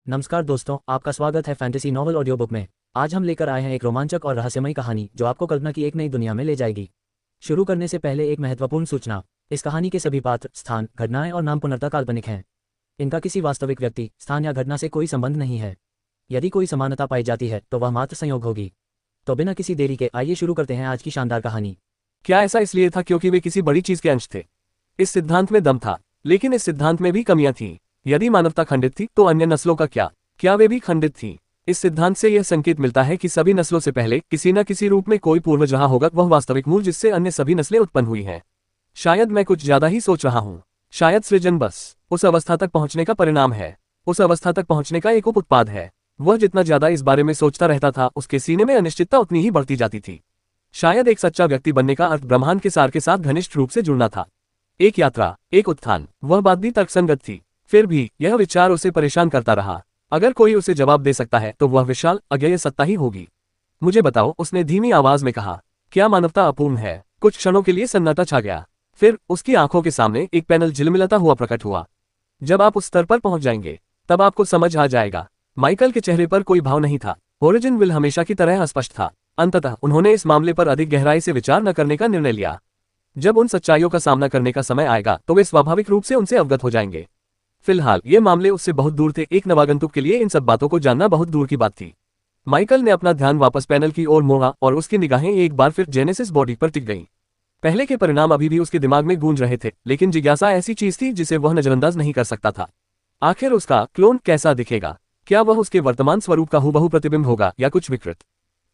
नमस्कार दोस्तों, आपका स्वागत है फैंटेसी नॉवल ऑडियो बुक में। आज हम लेकर आए हैं एक रोमांचक और रहस्यमयी कहानी जो आपको कल्पना की एक नई दुनिया में ले जाएगी। शुरू करने से पहले एक महत्वपूर्ण सूचना। इस कहानी के सभी पात्र, स्थान, घटनाएं और नाम पूर्णतः काल्पनिक हैं। इनका किसी वास्तविक व्यक्ति, स्थान या घटना से कोई संबंध नहीं है। यदि कोई समानता पाई जाती है तो वह मात्र संयोग होगी। तो बिना किसी देरी के आइए शुरू करते हैं आज की शानदार कहानी। क्या ऐसा इसलिए था क्योंकि वे किसी बड़ी चीज के अंश थे? इस सिद्धांत में दम था, लेकिन इस सिद्धांत में भी कमियां थीं। यदि मानवता खंडित थी तो अन्य नस्लों का क्या वे भी खंडित थीं? इस सिद्धांत से यह संकेत मिलता है कि सभी नस्लों से पहले किसी न किसी रूप में कोई पूर्वज रहा होगा, वह वास्तविक मूल जिससे अन्य सभी नस्लें उत्पन्न हुई हैं। शायद मैं कुछ ज्यादा ही सोच रहा हूँ। शायद सृजन बस उस अवस्था तक पहुंचने का परिणाम है, उस अवस्था तक पहुंचने का एक उप उत्पाद है। वह जितना ज्यादा इस बारे में सोचता रहता था, उसके सीने में अनिश्चितता उतनी ही बढ़ती जाती थी। शायद एक सच्चा व्यक्ति बनने का अर्थ ब्रह्मांड के सार के साथ घनिष्ठ रूप से जुड़ना था। एक यात्रा, एक उत्थान। वह बात भी तर्कसंगत थी। फिर भी यह विचार उसे परेशान करता रहा। अगर कोई उसे जवाब दे सकता है तो वह विशाल अज्ञेय सत्ता ही होगी। मुझे बताओ, उसने धीमी आवाज में कहा। क्या मानवता अपूर्ण है? कुछ क्षणों के लिए सन्नाटा छा गया। फिर उसकी आंखों के सामने एक पैनल झिलमिलाता हुआ प्रकट हुआ। जब आप उस स्तर पर पहुंच जाएंगे तब आपको समझ आ जाएगा। माइकल के चेहरे पर कोई भाव नहीं था। ओरिजिन विल हमेशा की तरह अस्पष्ट था। अंततः उन्होंने इस मामले पर अधिक गहराई से विचार न करने का निर्णय लिया। जब उन सच्चाइयों का सामना करने का समय आएगा तो वे स्वाभाविक रूप से उनसे अवगत हो जाएंगे। फिलहाल ये मामले उससे बहुत दूर थे। एक नवागंतुक के लिए इन सब बातों को जानना बहुत दूर की बात थी। माइकल ने अपना ध्यान वापस पैनल की ओर मोड़ा और उसकी निगाहें एक बार फिर जेनेसिस बॉडी पर टिक गईं। पहले के परिणाम अभी भी उसके दिमाग में गूंज रहे थे, लेकिन जिज्ञासा ऐसी चीज थी जिसे वह नजरअंदाज नहीं कर सकता था। आखिर उसका क्लोन कैसा दिखेगा? क्या वह उसके वर्तमान स्वरूप का हूबहू प्रतिबिंब होगा या कुछ विकृत?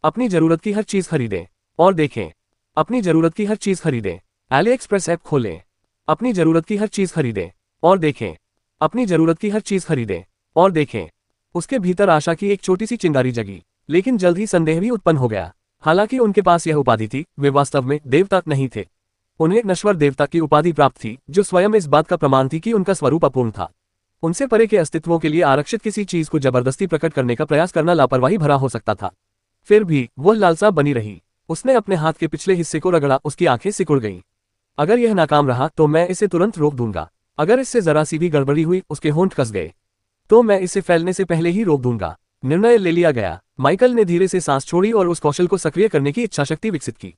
अपनी जरूरत की हर चीज खरीदें और देखें। अपनी जरूरत की हर चीज खरीदें। एली एक्सप्रेस ऐप खोलें। अपनी जरूरत की हर चीज खरीदें और देखें। अपनी जरूरत की हर चीज खरीदें और देखें। उसके भीतर आशा की एक छोटी सी चिंगारी जगी, लेकिन जल्द ही संदेह भी उत्पन्न हो गया। हालांकि उनके पास यह उपाधि थी, वे वास्तव में देवता नहीं थे। उन्हें एक नश्वर देवता की उपाधि प्राप्त थी, जो स्वयं इस बात का प्रमाण थी कि उनका स्वरूप अपूर्ण था। उनसे परे के अस्तित्वों के लिए आरक्षित किसी चीज को जबरदस्ती प्रकट करने का प्रयास करना लापरवाही भरा हो सकता था। फिर भी वह लालसा बनी रही। उसने अपने हाथ के पिछले हिस्से को रगड़ा। उसकी आंखें सिकुड़ गईं। अगर यह नाकाम रहा तो मैं इसे तुरंत रोक दूंगा। अगर इससे जरा सी भी गड़बड़ी हुई, उसके होंठ कस गए, तो मैं इसे फैलने से पहले ही रोक दूंगा। निर्णय ले लिया गया। माइकल ने धीरे से सांस छोड़ी और उस कौशल को सक्रिय करने की इच्छाशक्ति विकसित की।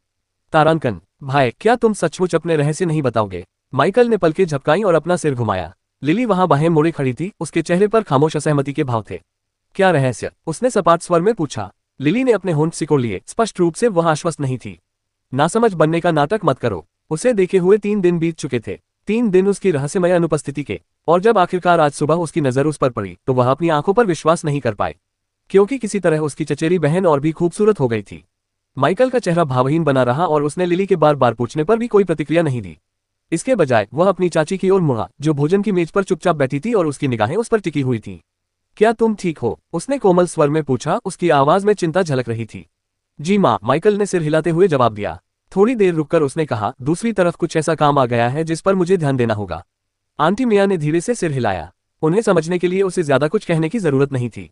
तारांकन, भाई, क्या तुम सचमुच अपने रहस्य नहीं बताओगे? माइकल ने पलकें झपकाईं और अपना सिर घुमाया। लिली वहां बाहें मोड़े खड़ी थी। उसके चेहरे पर खामोश असहमति के भाव थे। क्या रहस्य? उसने सपाट स्वर में पूछा। लिली ने अपने होंठ सिकोड़ लिए। स्पष्ट रूप से वह आश्वस्त नहीं थी। नासमझ बनने का नाटक मत करो। उसे देखे हुए 3 दिन बीत चुके थे। 3 दिन उसकी रहस्यमय अनुपस्थिति के, और जब आखिरकार आज सुबह उसकी नजर उस पर पड़ी तो वह अपनी आंखों पर विश्वास नहीं कर पाए, क्योंकि किसी तरह उसकी चचेरी बहन और भी खूबसूरत हो गई थी। माइकल का चेहरा भावहीन बना रहा और उसने लिली के बार बार पूछने पर भी कोई प्रतिक्रिया नहीं दी। इसके बजाय वह अपनी चाची की ओर मुड़ा, जो भोजन की मेज पर चुपचाप बैठी थी और उसकी निगाहें उस पर टिकी हुई थीं। क्या तुम ठीक हो? उसने कोमल स्वर में पूछा। उसकी आवाज में चिंता झलक रही थी। जी माँ, माइकल ने सिर हिलाते हुए जवाब दिया। थोड़ी देर रुककर उसने कहा, दूसरी तरफ कुछ ऐसा काम आ गया है जिस पर मुझे ध्यान देना होगा। आंटी मिया ने धीरे से सिर हिलाया। उन्हें समझने के लिए उसे ज्यादा कुछ कहने की जरूरत नहीं थी।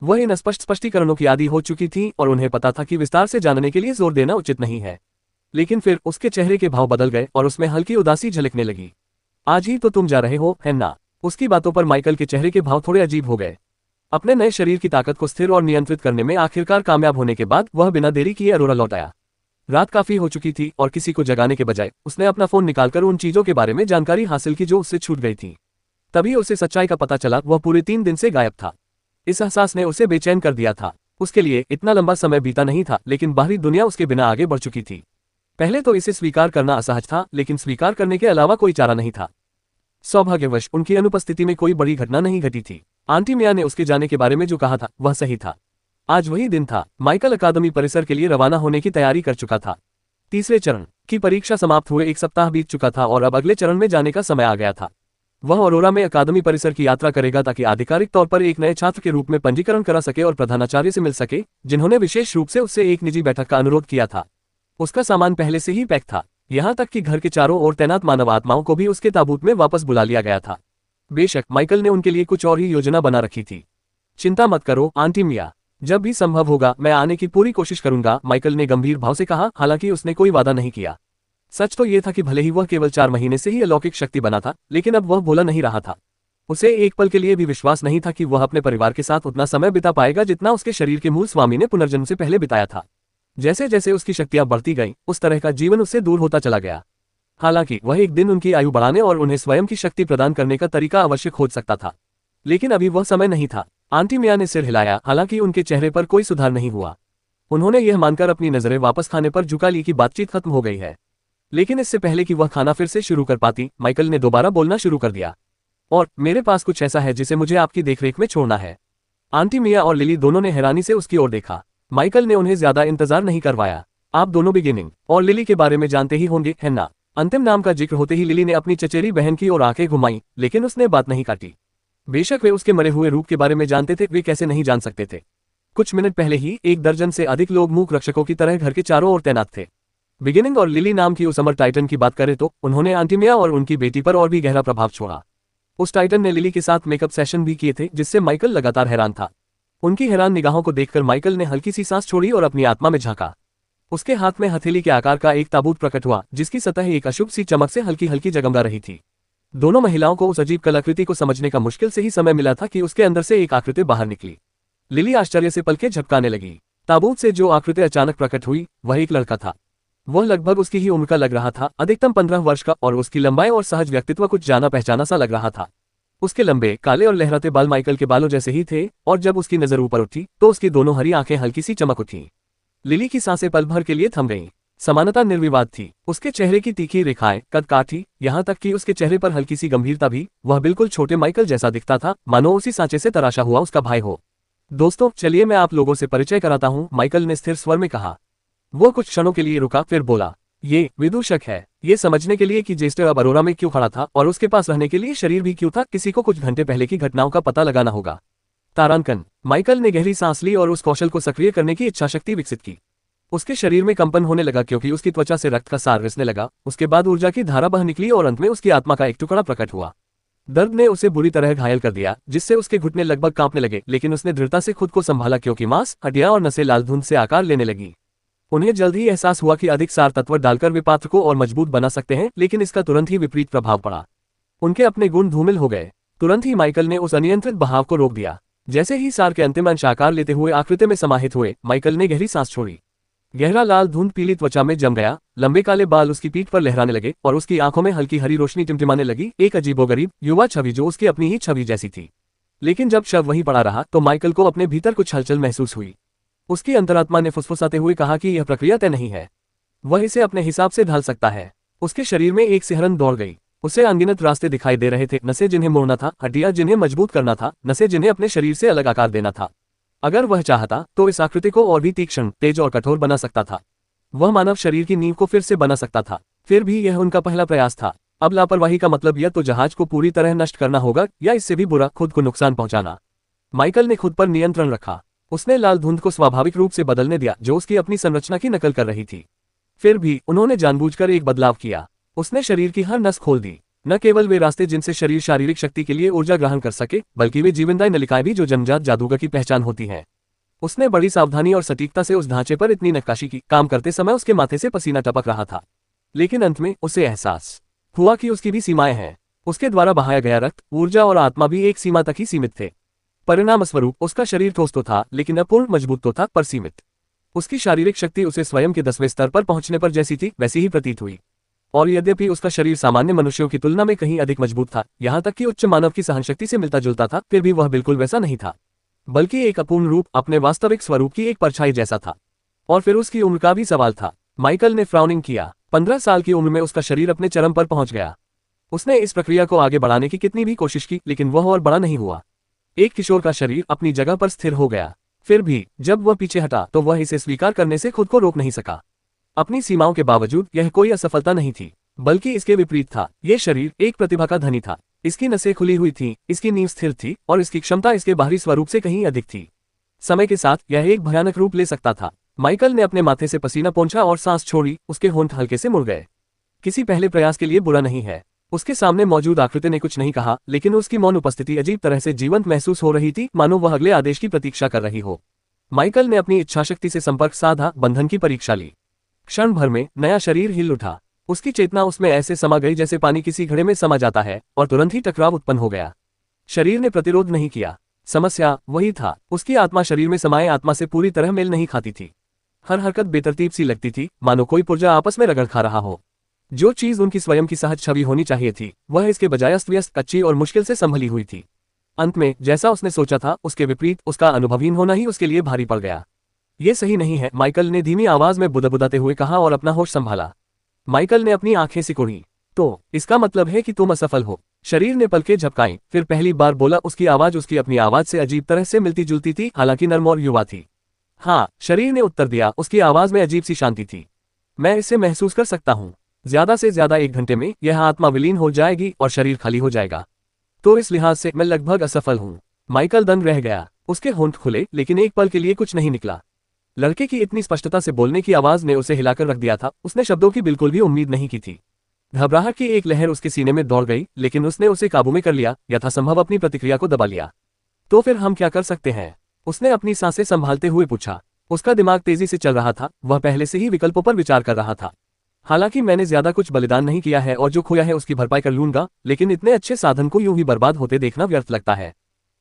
वह इन स्पष्ट स्पष्टीकरणों की आदी हो चुकी थी और उन्हें पता था कि विस्तार से जानने के लिए जोर देना उचित नहीं है। लेकिन फिर उसके चेहरे के भाव बदल गए और उसमें हल्की उदासी झलकने लगी। आज ही तो तुम जा रहे हो, है ना? उसकी बातों पर माइकल के चेहरे के भाव थोड़े अजीब हो गए। अपने नए शरीर की ताकत को स्थिर और नियंत्रित करने में आखिरकार कामयाब होने के बाद वह बिना देरी किए अरोरा लौट आया। रात काफी हो चुकी थी और किसी को जगाने के बजाय उसने अपना फोन निकालकर उन चीजों के बारे में जानकारी हासिल की जो उससे छूट गई थी। तभी उसे सच्चाई का पता चला, वह पूरे 3 दिन से गायब था। इस एहसास ने उसे बेचैन कर दिया था। उसके लिए इतना लंबा समय बीता नहीं था, लेकिन बाहरी दुनिया उसके बिना आगे बढ़ चुकी थी। पहले तो इसे स्वीकार करना असहज था, लेकिन स्वीकार करने के अलावा कोई चारा नहीं था। सौभाग्यवश उनकी अनुपस्थिति में कोई बड़ी घटना नहीं घटी थी। आंटी मिया ने उसके जाने के बारे में जो कहा था वह सही था। आज वही दिन था। माइकल अकादमी परिसर के लिए रवाना होने की तैयारी कर चुका था। तीसरे चरण की परीक्षा समाप्त हुए 1 सप्ताह बीत चुका था और अब अगले चरण में जाने का समय आ गया था। वह अरोरा में अकादमी परिसर की यात्रा करेगा ताकि आधिकारिक तौर पर एक नए छात्र के रूप में पंजीकरण करा सके और प्रधानाचार्य से मिल सके, जिन्होंने विशेष रूप से उससे एक निजी बैठक का अनुरोध किया था। उसका सामान पहले से ही पैक था, यहाँ तक कि घर के चारों ओर तैनात मानव आत्माओं को भी उसके ताबूत में वापस बुला लिया गया था। बेशक माइकल ने उनके लिए कुछ और ही योजना बना रखी थी। चिंता मत करो आंटी मिया, जब भी संभव होगा मैं आने की पूरी कोशिश करूंगा, माइकल ने गंभीर भाव से कहा। हालांकि उसने कोई वादा नहीं किया। सच तो यह था कि भले ही वह केवल 4 महीने से ही अलौकिक शक्ति बना था, लेकिन अब वह भोला नहीं रहा था। उसे एक पल के लिए भी विश्वास नहीं था कि वह अपने परिवार के साथ उतना समय बिता पाएगा जितना उसके शरीर के मूल स्वामी ने पुनर्जन्म से पहले बिताया था। जैसे जैसे उसकी शक्तियां बढ़ती गईं, उस तरह का जीवन उससे दूर होता चला गया। हालांकि वह एक दिन उनकी आयु बढ़ाने और उन्हें स्वयं की शक्ति प्रदान करने का तरीका अवश्य खोज सकता था, लेकिन अभी वह समय नहीं था। आंटी मिया ने सिर हिलाया, हालांकि उनके चेहरे पर कोई सुधार नहीं हुआ। उन्होंने यह मानकर अपनी नजरें वापस खाने पर झुका ली कि बातचीत खत्म हो गई है। लेकिन इससे पहले कि वह खाना फिर से शुरू कर पाती, माइकल ने दोबारा बोलना शुरू कर दिया। और मेरे पास कुछ ऐसा है जिसे मुझे आपकी देखरेख में छोड़ना है। आंटी मिया और लिली दोनों ने हैरानी से उसकी ओर देखा। माइकल ने उन्हें ज्यादा इंतजार नहीं करवाया। आप दोनों बिगिनिंग और लिली के बारे में जानते ही होंगे, है ना? अंतिम नाम का जिक्र होते ही लिली ने अपनी चचेरी बहन की ओर आंखें घुमाई, लेकिन उसने बात नहीं काटी। बेशक वे उसके मरे हुए रूप के बारे में जानते थे, वे कैसे नहीं जान सकते थे। कुछ मिनट पहले ही 1 दर्जन से अधिक लोग मूक रक्षकों की तरह घर के चारों ओर तैनात थे। बिगिनिंग और लिली नाम की उस अमर टाइटन की बात करें तो उन्होंने आंटी मिया और उनकी बेटी पर और भी गहरा प्रभाव छोड़ा। उस टाइटन ने लिली के साथ मेकअप सेशन भी किए थे, जिससे माइकल लगातार हैरान था। उनकी हैरान निगाहों को देखकर माइकल ने हल्की सी सांस छोड़ी और अपनी आत्मा में झांका। उसके हाथ में हथेली के आकार का एक ताबूत प्रकट हुआ, जिसकी सतह एक अशुभ सी चमक से हल्की हल्की जगमगा रही थी। दोनों महिलाओं को उस अजीब कलाकृति को समझने का मुश्किल से ही समय मिला था कि उसके अंदर से एक आकृति बाहर निकली। लिली आश्चर्य से पलकें झपकाने लगी। ताबूत से जो आकृति अचानक प्रकट हुई, वह एक लड़का था। वह लगभग उसकी ही उम्र का लग रहा था, अधिकतम 15 वर्ष का, और उसकी लंबाई और सहज व्यक्तित्व कुछ जाना पहचाना सा लग रहा था। उसके लंबे काले और लहराते बाल माइकल के बालों जैसे ही थे, और जब उसकी नजर ऊपर उठी तो उसकी दोनों हरी आंखें हल्की सी चमक उठी। लिली की सांसें पल भर के लिए थम गईं। समानता निर्विवाद थी। उसके चेहरे की तीखी रेखाएं कद काठी, यहाँ तक कि उसके चेहरे पर हल्की सी गंभीरता भी। वह बिल्कुल छोटे माइकल जैसा दिखता था, मानो उसी सांचे से तराशा हुआ उसका भाई हो। दोस्तों, चलिए मैं आप लोगों से परिचय कराता हूँ, माइकल ने स्थिर स्वर में कहा। वो कुछ क्षणों के लिए रुका, फिर बोला, ये विदूषक है। ये समझने के लिए कि जेस्टर अब अरोरा में क्यों खड़ा था और उसके पास रहने के लिए शरीर भी क्यों था, किसी को कुछ घंटे पहले की घटनाओं का पता लगाना होगा। तारांकन। माइकल ने गहरी सांस ली और उस कौशल को सक्रिय करने की इच्छाशक्ति विकसित की। उसके शरीर में कंपन होने लगा क्योंकि उसकी त्वचा से रक्त का सार रिसने लगा। उसके बाद ऊर्जा की धारा बह निकली और अंत में उसकी आत्मा का एक टुकड़ा प्रकट हुआ। दर्द ने उसे बुरी तरह घायल कर दिया, जिससे उसके घुटने लगभग कांपने लगे, लेकिन उसने दृढ़ता से खुद को संभाला क्योंकि मांस, हड्डियां और नसें लाल धुंध से आकार लेने लगी। उन्हें जल्द ही एहसास हुआ कि अधिक सार तत्व डालकर वे पात्र को और मजबूत बना सकते हैं, लेकिन इसका तुरंत ही विपरीत प्रभाव पड़ा। उनके अपने गुण धूमिल हो गए। तुरंत ही माइकल ने उस अनियंत्रित बहाव को रोक दिया। जैसे ही सार के अंतिम अंश आकार लेते हुए आकृति में समाहित हुए, माइकल ने गहरी सांस छोड़ी। गहरा लाल धुंध पीली त्वचा में जम गया, लंबे काले बाल उसकी पीठ पर लहराने लगे और उसकी आंखों में हल्की हरी रोशनी टिमटिमाने लगी, एक अजीबोगरीब युवा छवि जो उसकी अपनी ही छवि जैसी थी। लेकिन जब शव वहीं पड़ा रहा तो माइकल को अपने भीतर कुछ हलचल महसूस हुई। उसकी अंतरात्मा ने फुसफुसाते हुए कहा कि यह प्रक्रिया तय नहीं है, वह इसे अपने हिसाब से ढाल सकता है। उसके शरीर में एक सिहरन दौड़ गई। उसे अनगिनत रास्ते दिखाई दे रहे थे, नसें जिन्हें मोड़ना था, हड्डियां जिन्हें मजबूत करना था, नसें जिन्हें अपने शरीर से अलग आकार देना था। अगर वह चाहता तो इस आकृति को और भी तीक्ष्ण, तेज और कठोर बना सकता था। वह मानव शरीर की नींव को फिर से बना सकता था। फिर भी यह उनका पहला प्रयास था। अब लापरवाही का मतलब या तो जहाज को पूरी तरह नष्ट करना होगा या इससे भी बुरा, खुद को नुकसान पहुंचाना। माइकल ने खुद पर नियंत्रण रखा। उसने लाल धुंध को स्वाभाविक रूप से बदलने दिया जो उसकी अपनी संरचना की नकल कर रही थी। फिर भी उन्होंने जानबूझकर एक बदलाव किया। उसने शरीर की हर नस खोल दी। न केवल वे रास्ते जिनसे शरीर शारीरिक शक्ति के लिए ऊर्जा ग्रहण कर सके, बल्कि वे जीवनदायी नलिकाएं भी जो जन्मजात जादूगर की पहचान होती हैं। उसने बड़ी सावधानी और सटीकता से उस ढांचे पर इतनी नक्काशी की, काम करते समय उसके माथे से पसीना टपक रहा था। लेकिन अंत में उसे एहसास हुआ कि उसकी भी सीमाएं हैं। उसके द्वारा बहाया गया रक्त, ऊर्जा और आत्मा भी एक सीमा तक ही सीमित थे। परिणामस्वरूप उसका शरीर ठोस तो था, लेकिन अपूर्ण मजबूत तो था, पर सीमित। उसकी शारीरिक शक्ति उसे स्वयं के 10वें स्तर पर पहुंचने पर जैसी थी वैसी ही प्रतीत हुई। और यद्यपि उसका शरीर सामान्य मनुष्यों की तुलना में कहीं अधिक मजबूत था, यहाँ तक कि उच्च मानव की सहनशक्ति से मिलता जुलता था, फिर भी वह बिल्कुल वैसा नहीं था, बल्कि एक अपूर्ण रूप, अपने वास्तविक स्वरूप की एक परछाई जैसा था। और फिर उसकी उम्र का भी सवाल था। माइकल ने फ्राउनिंग किया। 15 साल की उम्र में उसका शरीर अपने चरम पर पहुंच गया। उसने इस प्रक्रिया को आगे बढ़ाने की कितनी भी कोशिश की, लेकिन वह और बड़ा नहीं हुआ। एक किशोर का शरीर अपनी जगह पर स्थिर हो गया। फिर भी जब वह पीछे हटा तो वह इसे स्वीकार करने से खुद को रोक नहीं सका। अपनी सीमाओं के बावजूद यह कोई असफलता नहीं थी, बल्कि इसके विपरीत था। यह शरीर एक प्रतिभा का धनी था। इसकी नसें खुली हुई थीं, इसकी नींव स्थिर थी और इसकी क्षमता इसके बाहरी स्वरूप से कहीं अधिक थी। समय के साथ यह एक भयानक रूप ले सकता था। माइकल ने अपने माथे से पसीना पोंछा और सांस छोड़ी। उसके होंठ हल्के से मुड़ गए। किसी पहले प्रयास के लिए बुरा नहीं है। उसके सामने मौजूद आकृति ने कुछ नहीं कहा, लेकिन उसकी मौन उपस्थिति अजीब तरह से जीवंत महसूस हो रही थी, मानो वह अगले आदेश की प्रतीक्षा कर रही हो। माइकल ने अपनी इच्छाशक्ति से संपर्क साधा, बंधन की परीक्षा ली। क्षण भर में नया शरीर हिल उठा। उसकी चेतना उसमें ऐसे समा गई जैसे पानी किसी घड़े में समा जाता है, और तुरंत ही टकराव उत्पन्न हो गया। शरीर ने प्रतिरोध नहीं किया। समस्या वही था, उसकी आत्मा शरीर में समाये आत्मा से पूरी तरह मेल नहीं खाती थी। हर हरकत बेतरतीब सी लगती थी, मानो कोई पुर्जा आपस में रगड़ खा रहा हो। जो चीज उनकी स्वयं की सहज छवि होनी चाहिए थी, वह इसके बजाय अस्त व्यस्त, कच्ची और मुश्किल से संभली हुई थी। अंत में जैसा उसने सोचा था उसके विपरीत उसका अनुभवहीन होना ही उसके लिए भारी पड़ गया। ये सही नहीं है, माइकल ने धीमी आवाज में बुदबुदाते हुए कहा और अपना होश संभाला। माइकल ने अपनी आंखें सिकुड़ी। तो इसका मतलब है कि तुम असफल हो? शरीर ने पलकें झपकाईं, फिर पहली बार बोला। उसकी आवाज उसकी अपनी आवाज से अजीब तरह से मिलती जुलती थी, हालांकि नर्म और युवा थी। हाँ, शरीर ने उत्तर दिया, उसकी आवाज में अजीब सी शांति थी। मैं इसे महसूस कर सकता हूँ। ज्यादा से ज्यादा 1 घंटे में यह आत्मा विलीन हो जाएगी और शरीर खाली हो जाएगा। तो इस लिहाज से मैं लगभग असफल हूँ। माइकल दंग रह गया। उसके होंठ खुले, लेकिन एक पल के लिए कुछ नहीं निकला। लड़के की इतनी स्पष्टता से बोलने की आवाज ने उसे हिलाकर रख दिया था। उसने शब्दों की बिल्कुल भी उम्मीद नहीं की थी। घबराहट की एक लहर उसके सीने में दौड़ गई, लेकिन उसने उसे काबू में कर लिया, यथासंभव अपनी प्रतिक्रिया को दबा लिया। तो फिर हम क्या कर सकते हैं? उसने अपनी सांसें संभालते हुए पूछा। उसका दिमाग तेजी से चल रहा था, वह पहले से ही विकल्पों पर विचार कर रहा था। हालांकि मैंने ज्यादा कुछ बलिदान नहीं किया है और जो खोया है उसकी भरपाई कर लूंगा, लेकिन इतने अच्छे साधन को यूं ही बर्बाद होते देखना व्यर्थ लगता है।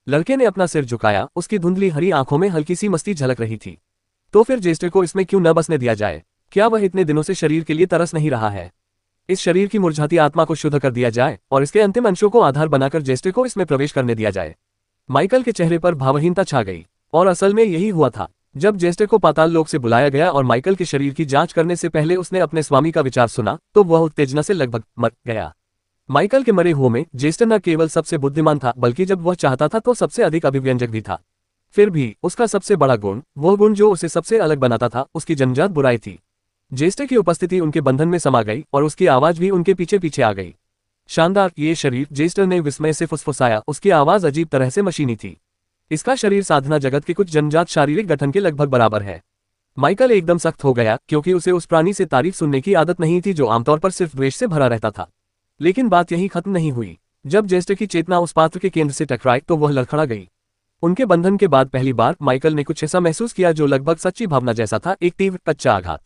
लड़के ने अपना सिर झुकाया, उसकी धुंधली हरी आंखों में हल्की सी मस्ती झलक रही थी। तो फिर जेस्टर को इसमें क्यों न बसने दिया जाए? क्या वह इतने दिनों से शरीर के लिए तरस नहीं रहा है? इस शरीर की मुरझाती आत्मा को शुद्ध कर दिया जाए और इसके अंतिम अंशों को आधार बनाकर जेस्टर को इसमें प्रवेश करने दिया जाए। माइकल के चेहरे पर भावहीनता छा गई। और असल में यही हुआ था। जब जेस्टर को पाताल लोक से बुलाया गया और माइकल के शरीर की जांच करने से पहले उसने अपने स्वामी का विचार सुना, तो वह उत्तेजना से लगभग मर गया। माइकल के मरे हुए में जेस्टर न केवल सबसे बुद्धिमान था, बल्कि जब वह चाहता था तो सबसे अधिक अभिव्यंजक भी था। फिर भी उसका सबसे बड़ा गुण, वह गुण जो उसे सबसे अलग बनाता था, उसकी जन्मजात बुराई थी। जेस्टर की उपस्थिति उनके बंधन में समा गई और उसकी आवाज भी उनके पीछे पीछे आ गई। शानदार ये शरीर, जेस्टर ने विस्मय से फुसफुसाया। उसकी आवाज अजीब तरह से मशीनी थी। इसका शरीर साधना जगत के कुछ जन्मजात शारीरिक गठन के लगभग बराबर है। माइकल एकदम सख्त हो गया, क्योंकि उसे उस प्राणी से तारीफ सुनने की आदत नहीं थी जो आमतौर पर सिर्फ द्वेष से भरा रहता था। लेकिन बात यहीं खत्म नहीं हुई। जब जेस्टर की चेतना उस पात्र के केंद्र से टकराई तो वह लड़खड़ा गई। उनके बंधन के बाद पहली बार माइकल ने कुछ ऐसा महसूस किया जो लगभग सच्ची भावना जैसा था, एक तीव्र कच्चा आघात।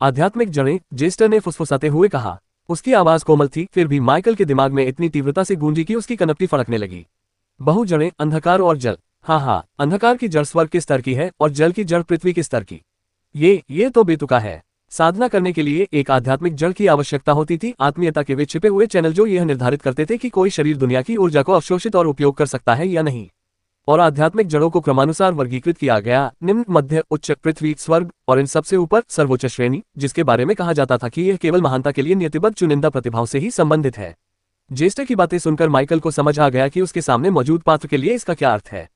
आध्यात्मिक जड़ें, जेस्टर ने फुसफुसाते हुए कहा। उसकी आवाज कोमल थी, फिर भी माइकल के दिमाग में इतनी तीव्रता से गूंजी कि उसकी कनपटी फड़कने लगी। बहु जड़ें, अंधकार और जल। हाँ, अंधकार की जड़ स्वर्ग के स्तर की है और जल की जड़ पृथ्वी के स्तर की। ये तो बेतुका है। साधना करने के लिए एक आध्यात्मिक जड़ की आवश्यकता होती थी, आत्मीयता के वे छिपे हुए चैनल जो यह निर्धारित करते थे कि कोई शरीर दुनिया की ऊर्जा को अवशोषित और उपयोग कर सकता है या नहीं। और आध्यात्मिक जड़ों को क्रमानुसार वर्गीकृत किया गया, निम्न, मध्य, उच्च, पृथ्वी, स्वर्ग और इन सबसे ऊपर सर्वोच्च श्रेणी, जिसके बारे में कहा जाता था कि यह केवल महानता के लिए नियतिबद्ध चुनिंदा प्रतिभाओं से ही संबंधित है। जेस्टर की बातें सुनकर माइकल को समझ आ गया कि उसके सामने मौजूद पात्र के लिए इसका क्या अर्थ है।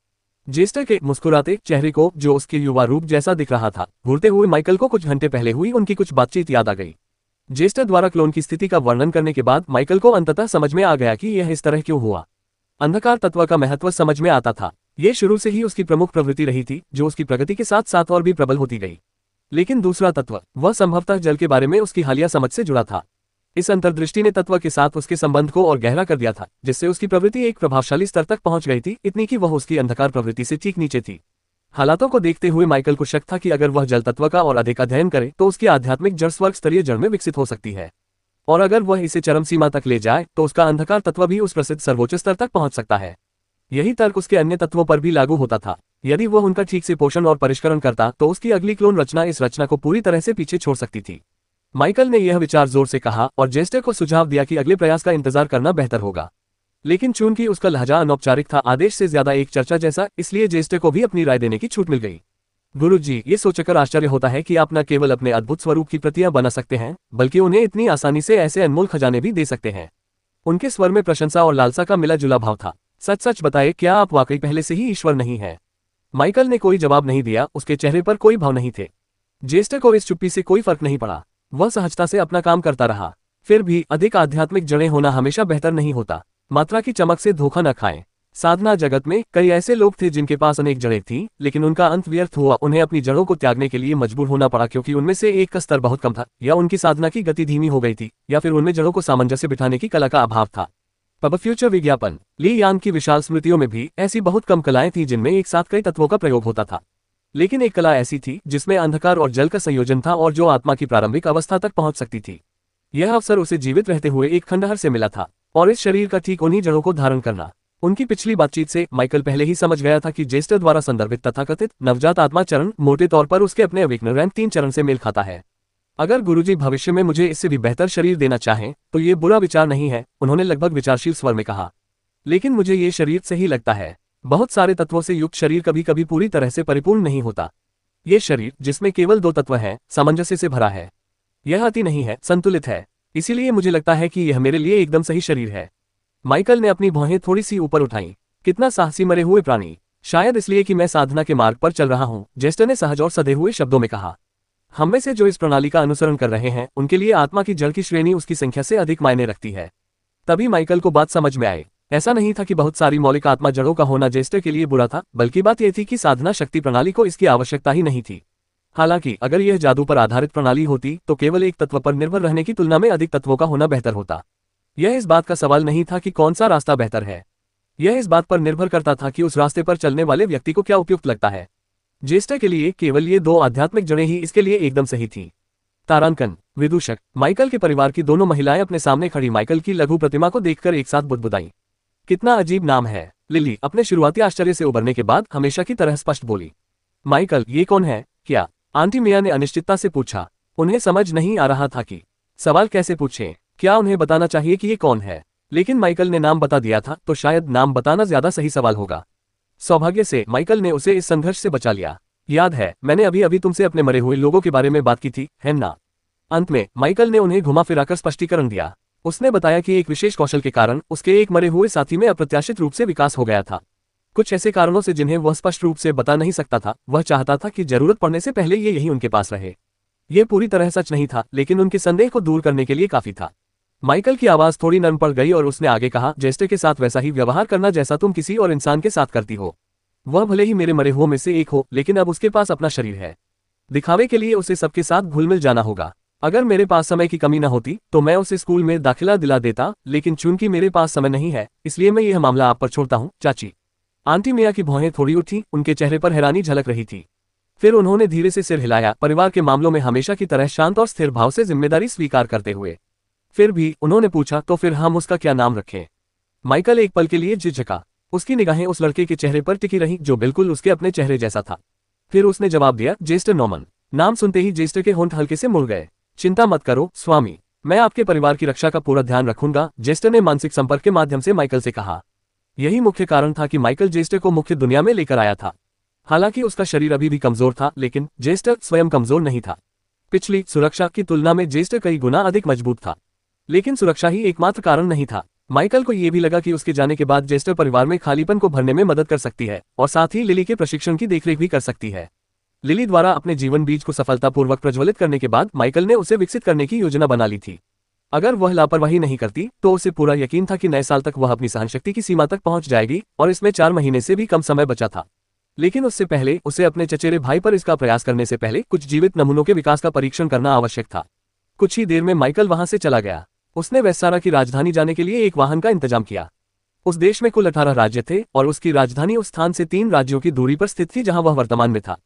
जेस्टर के मुस्कुराते चेहरे को, जो उसके युवा रूप जैसा दिख रहा था, घूरते हुए माइकल को कुछ घंटे पहले हुई उनकी कुछ बातचीत याद आ गई। जेस्टर द्वारा क्लोन की स्थिति का वर्णन करने के बाद माइकल को अंततः समझ में आ गया कि यह इस तरह क्यों हुआ। अंधकार तत्व का महत्व समझ में आता था। ये शुरू से ही उसकी प्रमुख प्रवृत्ति रही थी, जो उसकी प्रगति के साथ साथ और भी प्रबल होती गई। लेकिन दूसरा तत्व, वह संभवतः जल के बारे में उसकी हालिया समझ से जुड़ा था। इस अंतर्दृष्टि ने तत्व के साथ उसके संबंध को और गहरा कर दिया था, जिससे उसकी प्रवृत्ति एक प्रभावशाली स्तर तक पहुंच गई थी, इतनी कि वह उसकी अंधकार प्रवृत्ति से ठीक नीचे थी। हालातों को देखते हुए माइकल को शक था कि अगर वह जल तत्व का और अधिक अध्ययन करे तो उसकी आध्यात्मिक जड़ स्वर्ग स्तरीय जड़ में विकसित हो सकती है। और अगर वह इसे चरम सीमा तक ले जाए तो उसका अंधकार तत्व भी उस प्रसिद्ध सर्वोच्च स्तर तक पहुंच सकता है। यही तर्क उसके अन्य तत्वों पर भी लागू होता था। यदि वह उनका ठीक से पोषण और परिष्करण करता तो उसकी अगली क्लोन रचना इस रचना को पूरी तरह से पीछे छोड़ सकती थी। माइकल ने यह विचार जोर से कहा और जेस्टर को सुझाव दिया कि अगले प्रयास का इंतजार करना बेहतर होगा। लेकिन चूंकि उसका लहजा अनौपचारिक था, आदेश से ज्यादा एक चर्चा जैसा, इसलिए जेस्टर को भी अपनी राय देने की छूट मिल गई। गुरुजी, ये सोचकर आश्चर्य होता है कि आप न केवल अपने अद्भुत स्वरूप की प्रतियां बना सकते हैं, बल्कि उन्हें इतनी आसानी से ऐसे अनमोल खजाने भी दे सकते हैं। उनके स्वर में प्रशंसा और लालसा का मिला जुला भाव था। सच सच बताए, क्या आप वाकई पहले से ही ईश्वर नहीं हैं? माइकल ने कोई जवाब नहीं दिया, उसके चेहरे पर कोई भाव नहीं थे। जेस्टर को इस चुप्पी से कोई फर्क नहीं पड़ा। वह सहजता से अपना काम करता रहा। फिर भी अधिक आध्यात्मिक जड़ें होना हमेशा बेहतर नहीं होता। मात्रा की चमक से धोखा न खाएं। साधना जगत में कई ऐसे लोग थे जिनके पास अनेक जड़ें थीं, लेकिन उनका अंत व्यर्थ हुआ। उन्हें अपनी जड़ों को त्यागने के लिए मजबूर होना पड़ा, क्योंकि उनमें से एक का स्तर बहुत कम था, या उनकी साधना की गति धीमी हो गई थी, या फिर उनमें जड़ों को सामंजस्य बिठाने की कला का अभाव था। पब फ्यूचर विज्ञापन। ली यांग की विशाल स्मृतियों में भी ऐसी बहुत कम कलाएं थीं जिनमें एक साथ कई तत्वों का प्रयोग होता था। लेकिन एक कला ऐसी थी जिसमें अंधकार और जल का संयोजन था और जो आत्मा की प्रारंभिक अवस्था तक पहुंच सकती थी। यह अवसर उसे जीवित रहते हुए एक खंडहर से मिला था, और इस शरीर का ठीक उन्हीं जड़ों को धारण करना। उनकी पिछली बातचीत से माइकल पहले ही समझ गया था कि जेस्टर द्वारा संदर्भित तथाकथित नवजात आत्मा चरण मोटे तौर पर उसके अपने अवेकनर रैंक 3 चरण से मेल खाता है। अगर गुरुजी भविष्य में मुझे इससे भी बेहतर शरीर देना चाहें तो ये बुरा विचार नहीं है, उन्होंने लगभग विचारशील स्वर में कहा। लेकिन मुझे ये शरीर सही लगता है। बहुत सारे तत्वों से युक्त शरीर कभी कभी पूरी तरह से परिपूर्ण नहीं होता। ये शरीर जिसमें केवल 2 तत्व हैं, सामंजस्य से भरा है। यह अति नहीं है, संतुलित है। इसीलिए मुझे लगता है कि यह मेरे लिए एकदम सही शरीर है। माइकल ने अपनी भौहें थोड़ी सी ऊपर उठाईं। कितना साहसी मरे हुए प्राणी। शायद इसलिए कि मैं साधना के मार्ग पर चल रहा हूं, जेस्टर ने सहज और सधे हुए शब्दों में कहा। हम में से जो इस प्रणाली का अनुसरण कर रहे हैं उनके लिए आत्मा की जड़ की श्रेणी उसकी संख्या से अधिक मायने रखती है। तभी माइकल को बात समझ में आई। ऐसा नहीं था कि बहुत सारी मौलिक आत्मा जड़ों का होना जेस्टर के लिए बुरा था, बल्कि बात यह थी कि साधना शक्ति प्रणाली को इसकी आवश्यकता ही नहीं थी। हालांकि अगर यह जादू पर आधारित प्रणाली होती तो केवल एक तत्व पर निर्भर रहने की तुलना में अधिक तत्वों का होना बेहतर होता। यह इस बात का सवाल नहीं था कि कौन सा रास्ता बेहतर है, यह इस बात पर निर्भर करता था कि उस रास्ते पर चलने वाले व्यक्ति को क्या उपयुक्त लगता है। जेस्टर के लिए केवल ये 2 आध्यात्मिक जड़ें ही इसके लिए एकदम सही थी। तारांकन विदूषक माइकल के परिवार की दोनों महिलाएं अपने सामने खड़ी माइकल की लघु प्रतिमा को देखकर एक साथ बुदबुदाईं। कितना अजीब नाम है। लिली अपने शुरुआती आश्चर्य से उबरने के बाद हमेशा की तरह स्पष्ट बोली। माइकल ये कौन है क्या? आंटी मिया ने अनिश्चितता से पूछा। उन्हें समझ नहीं आ रहा था कि सवाल कैसे पूछें, क्या उन्हें बताना चाहिए कि ये कौन है। लेकिन माइकल ने नाम बता दिया था तो शायद नाम बताना ज्यादा सही सवाल होगा। सौभाग्य से माइकल ने उसे इस संघर्ष से बचा लिया। याद है मैंने अभी अभी तुमसे अपने मरे हुए लोगों के बारे में बात की थी, है ना? अंत में माइकल ने उन्हें घुमा फिराकर स्पष्टीकरण दिया। उसने बताया कि एक विशेष कौशल के कारण उसके एक मरे हुए साथी में अप्रत्याशित रूप से विकास हो गया था। कुछ ऐसे कारणों से जिन्हें वह स्पष्ट रूप से बता नहीं सकता था। वह चाहता था कि जरूरत पड़ने से पहले ये यही उनके पास रहे। यह पूरी तरह सच नहीं था, लेकिन उनके संदेह को दूर करने के लिए काफी था। माइकल की आवाज थोड़ी नरम पड़ गई और उसने आगे कहा, जेस्टर के साथ वैसा ही व्यवहार करना जैसा तुम किसी और इंसान के साथ करती हो। वह भले ही मेरे मरे हुओं में से एक हो, लेकिन अब उसके पास अपना शरीर है। दिखावे के लिए उसे सबके साथ घुल मिल जाना होगा। अगर मेरे पास समय की कमी न होती तो मैं उसे स्कूल में दाखिला दिला देता, लेकिन चूंकि मेरे पास समय नहीं है इसलिए मैं यह मामला आप पर छोड़ता हूँ, चाची। आंटी मिया की भौहें थोड़ी उठी, उनके चेहरे पर हैरानी झलक रही थी। फिर उन्होंने धीरे से सिर हिलाया, परिवार के मामलों में हमेशा की तरह शांत और स्थिर भाव से जिम्मेदारी स्वीकार करते हुए। फिर भी उन्होंने पूछा, तो फिर हम उसका क्या नाम रखें? माइकल एक पल के लिए झिझका। उसकी निगाहें उस लड़के के चेहरे पर टिकी रहीं जो बिल्कुल उसके अपने चेहरे जैसा था। फिर उसने जवाब दिया, जेस्टर नॉर्मन। नाम सुनते ही जेस्टर के होंठ हल्के से मुड़ गए। चिंता मत करो स्वामी, मैं आपके परिवार की रक्षा का पूरा ध्यान रखूंगा, जेस्टर ने मानसिक संपर्क के माध्यम से माइकल से कहा। यही मुख्य कारण था कि माइकल जेस्टर को मुख्य दुनिया में लेकर आया था। हालांकि उसका शरीर अभी भी कमजोर था, लेकिन जेस्टर स्वयं कमजोर नहीं था। पिछली सुरक्षा की तुलना में जेस्टर कई गुना अधिक मजबूत था। लेकिन सुरक्षा ही एकमात्र कारण नहीं था। माइकल को यह भी लगा कि उसके जाने के बाद जेस्टर परिवार में खालीपन को भरने में मदद कर सकती है और साथ ही लिली के प्रशिक्षण की देखरेख भी कर सकती है। लिली द्वारा अपने जीवन बीज को सफलतापूर्वक प्रज्वलित करने के बाद माइकल ने उसे विकसित करने की योजना बना ली थी। अगर वह लापरवाही नहीं करती तो उसे पूरा यकीन था कि नए साल तक वह अपनी सहनशक्ति की सीमा तक पहुंच जाएगी, और इसमें 4 महीने से भी कम समय बचा था। लेकिन उससे पहले उसे अपने चचेरे भाई पर इसका प्रयास करने से पहले कुछ जीवित नमूनों के विकास का परीक्षण करना आवश्यक था। कुछ ही देर में माइकल वहां से चला गया। उसने वेस्सारा की राजधानी जाने के लिए एक वाहन का इंतजाम किया। उस देश में कुल 18 राज्य थे और उसकी राजधानी उस स्थान से 3 राज्यों की दूरी पर स्थित थी जहां वह वर्तमान में था।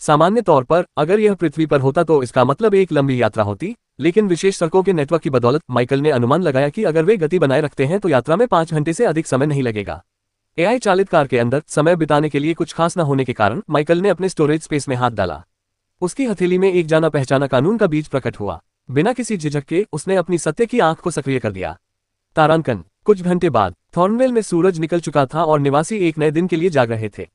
सामान्य तौर पर अगर यह पृथ्वी पर होता तो इसका मतलब एक लंबी यात्रा होती, लेकिन विशेष सड़कों के नेटवर्क की बदौलत माइकल ने अनुमान लगाया कि अगर वे गति बनाए रखते हैं तो यात्रा में 5 घंटे से अधिक समय नहीं लगेगा। एआई चालित कार के अंदर समय बिताने के लिए कुछ खास न होने के कारण माइकल ने अपने स्टोरेज स्पेस में हाथ डाला। उसकी हथेली में एक जाना पहचाना कानून का बीज प्रकट हुआ। बिना किसी झिझक के उसने अपनी सत्य की आंख को सक्रिय कर दिया। तारांकन कुछ घंटे बाद थॉर्नवेल में सूरज निकल चुका था और निवासी एक नए दिन के लिए जाग रहे थे।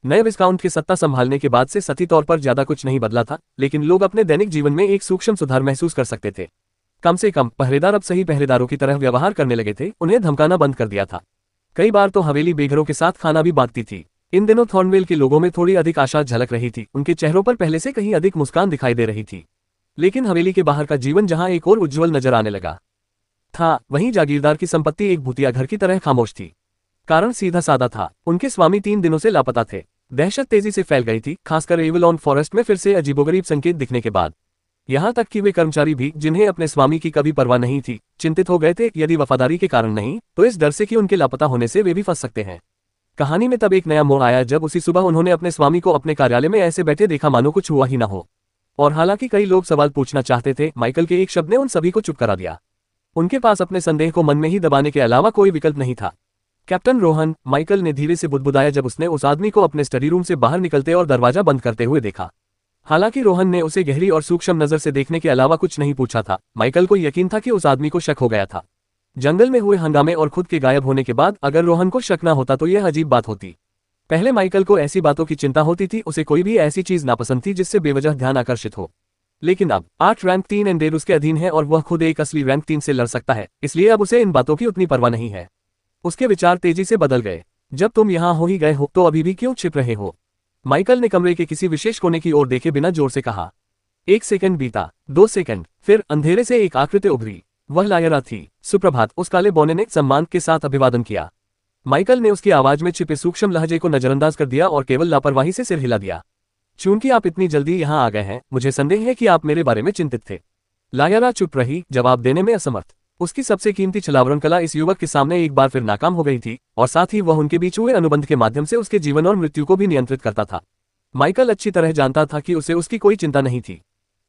नए विस्काउंट के सत्ता संभालने के बाद से सतही तौर पर ज्यादा कुछ नहीं बदला था, लेकिन लोग अपने दैनिक जीवन में एक सूक्ष्म सुधार महसूस कर सकते थे। कम से कम पहरेदार अब सही पहरेदारों की तरह व्यवहार करने लगे थे, उन्हें धमकाना बंद कर दिया था। कई बार तो हवेली बेघरों के साथ खाना भी बांटती थी। इन दिनों थॉर्नवेल के लोगों में थोड़ी अधिक आशा झलक रही थी, उनके चेहरों पर पहले से कहीं अधिक मुस्कान दिखाई दे रही थी। लेकिन हवेली के बाहर का जीवन जहां एक और उज्ज्वल नजर आने लगा था, वहीं जागीरदार की संपत्ति एक भूतिया घर की तरह खामोश थी। कारण सीधा साधा था, उनके स्वामी 3 दिनों से लापता थे। दहशत तेजी से फैल गई थी, खासकर एवलॉन फॉरेस्ट में फिर से अजीबोगरीब संकेत दिखने के बाद। यहां तक कि वे कर्मचारी भी, जिन्हें अपने स्वामी की कभी परवाह नहीं थी, चिंतित हो गए थे, यदि वफादारी के कारण नहीं तो इस डर से कि उनके लापता होने से वे भी फंस सकते हैं। कहानी में तब एक नया मोड़ आया जब उसी सुबह उन्होंने अपने स्वामी को अपने कार्यालय में ऐसे बैठे देखा मानो कुछ हुआ ही ना हो। और हालांकि कई लोग सवाल पूछना चाहते थे, माइकल के एक शब्द ने उन सभी को चुप करा दिया। उनके पास अपने संदेह को मन में ही दबाने के अलावा कोई विकल्प नहीं था। कैप्टन रोहन, माइकल ने धीरे से बुदबुदाया जब उसने उस आदमी को अपने स्टडी रूम से बाहर निकलते और दरवाजा बंद करते हुए देखा। हालांकि रोहन ने उसे गहरी और सूक्ष्म नजर से देखने के अलावा कुछ नहीं पूछा था, माइकल को यकीन था कि उस आदमी को शक हो गया था। जंगल में हुए हंगामे और खुद के गायब होने के बाद अगर रोहन को शक न होता तो यह अजीब बात होती। पहले माइकल को ऐसी बातों की चिंता होती थी, उसे कोई भी ऐसी चीज नापसंद थी जिससे बेवजह ध्यान आकर्षित हो। लेकिन अब 8 रैंक 3 एंडेर उसके अधीन है और वह खुद एक असली रैंक 3 से लड़ सकता है, इसलिए अब उसे इन बातों की उतनी परवाह नहीं है। उसके विचार तेजी से बदल गए। जब तुम यहाँ हो ही गए हो तो अभी भी क्यों छिप रहे हो? माइकल ने कमरे के किसी विशेष कोने की ओर देखे बिना जोर से कहा। 1 सेकंड बीता, 2 सेकंड, फिर अंधेरे से एक आकृति उभरी। वह लायरा थी। सुप्रभात, उस काले बौने ने सम्मान के साथ अभिवादन किया। माइकल ने उसकी आवाज में छिपे सूक्ष्म लहजे को नजरअंदाज कर दिया और केवल लापरवाही से सिर हिला दिया। चूंकि आप इतनी जल्दी यहाँ आ गए हैं, मुझे संदेह है कि आप मेरे बारे में चिंतित थे। लायरा चुप रही, जवाब देने में असमर्थ। उसकी सबसे कीमती छलावरण कला इस युवक के सामने एक बार फिर नाकाम हो गई थी, और साथ ही वह उनके बीच हुए अनुबंध के माध्यम से उसके जीवन और मृत्यु को भी नियंत्रित करता था। माइकल अच्छी तरह जानता था कि उसे उसकी कोई चिंता नहीं थी।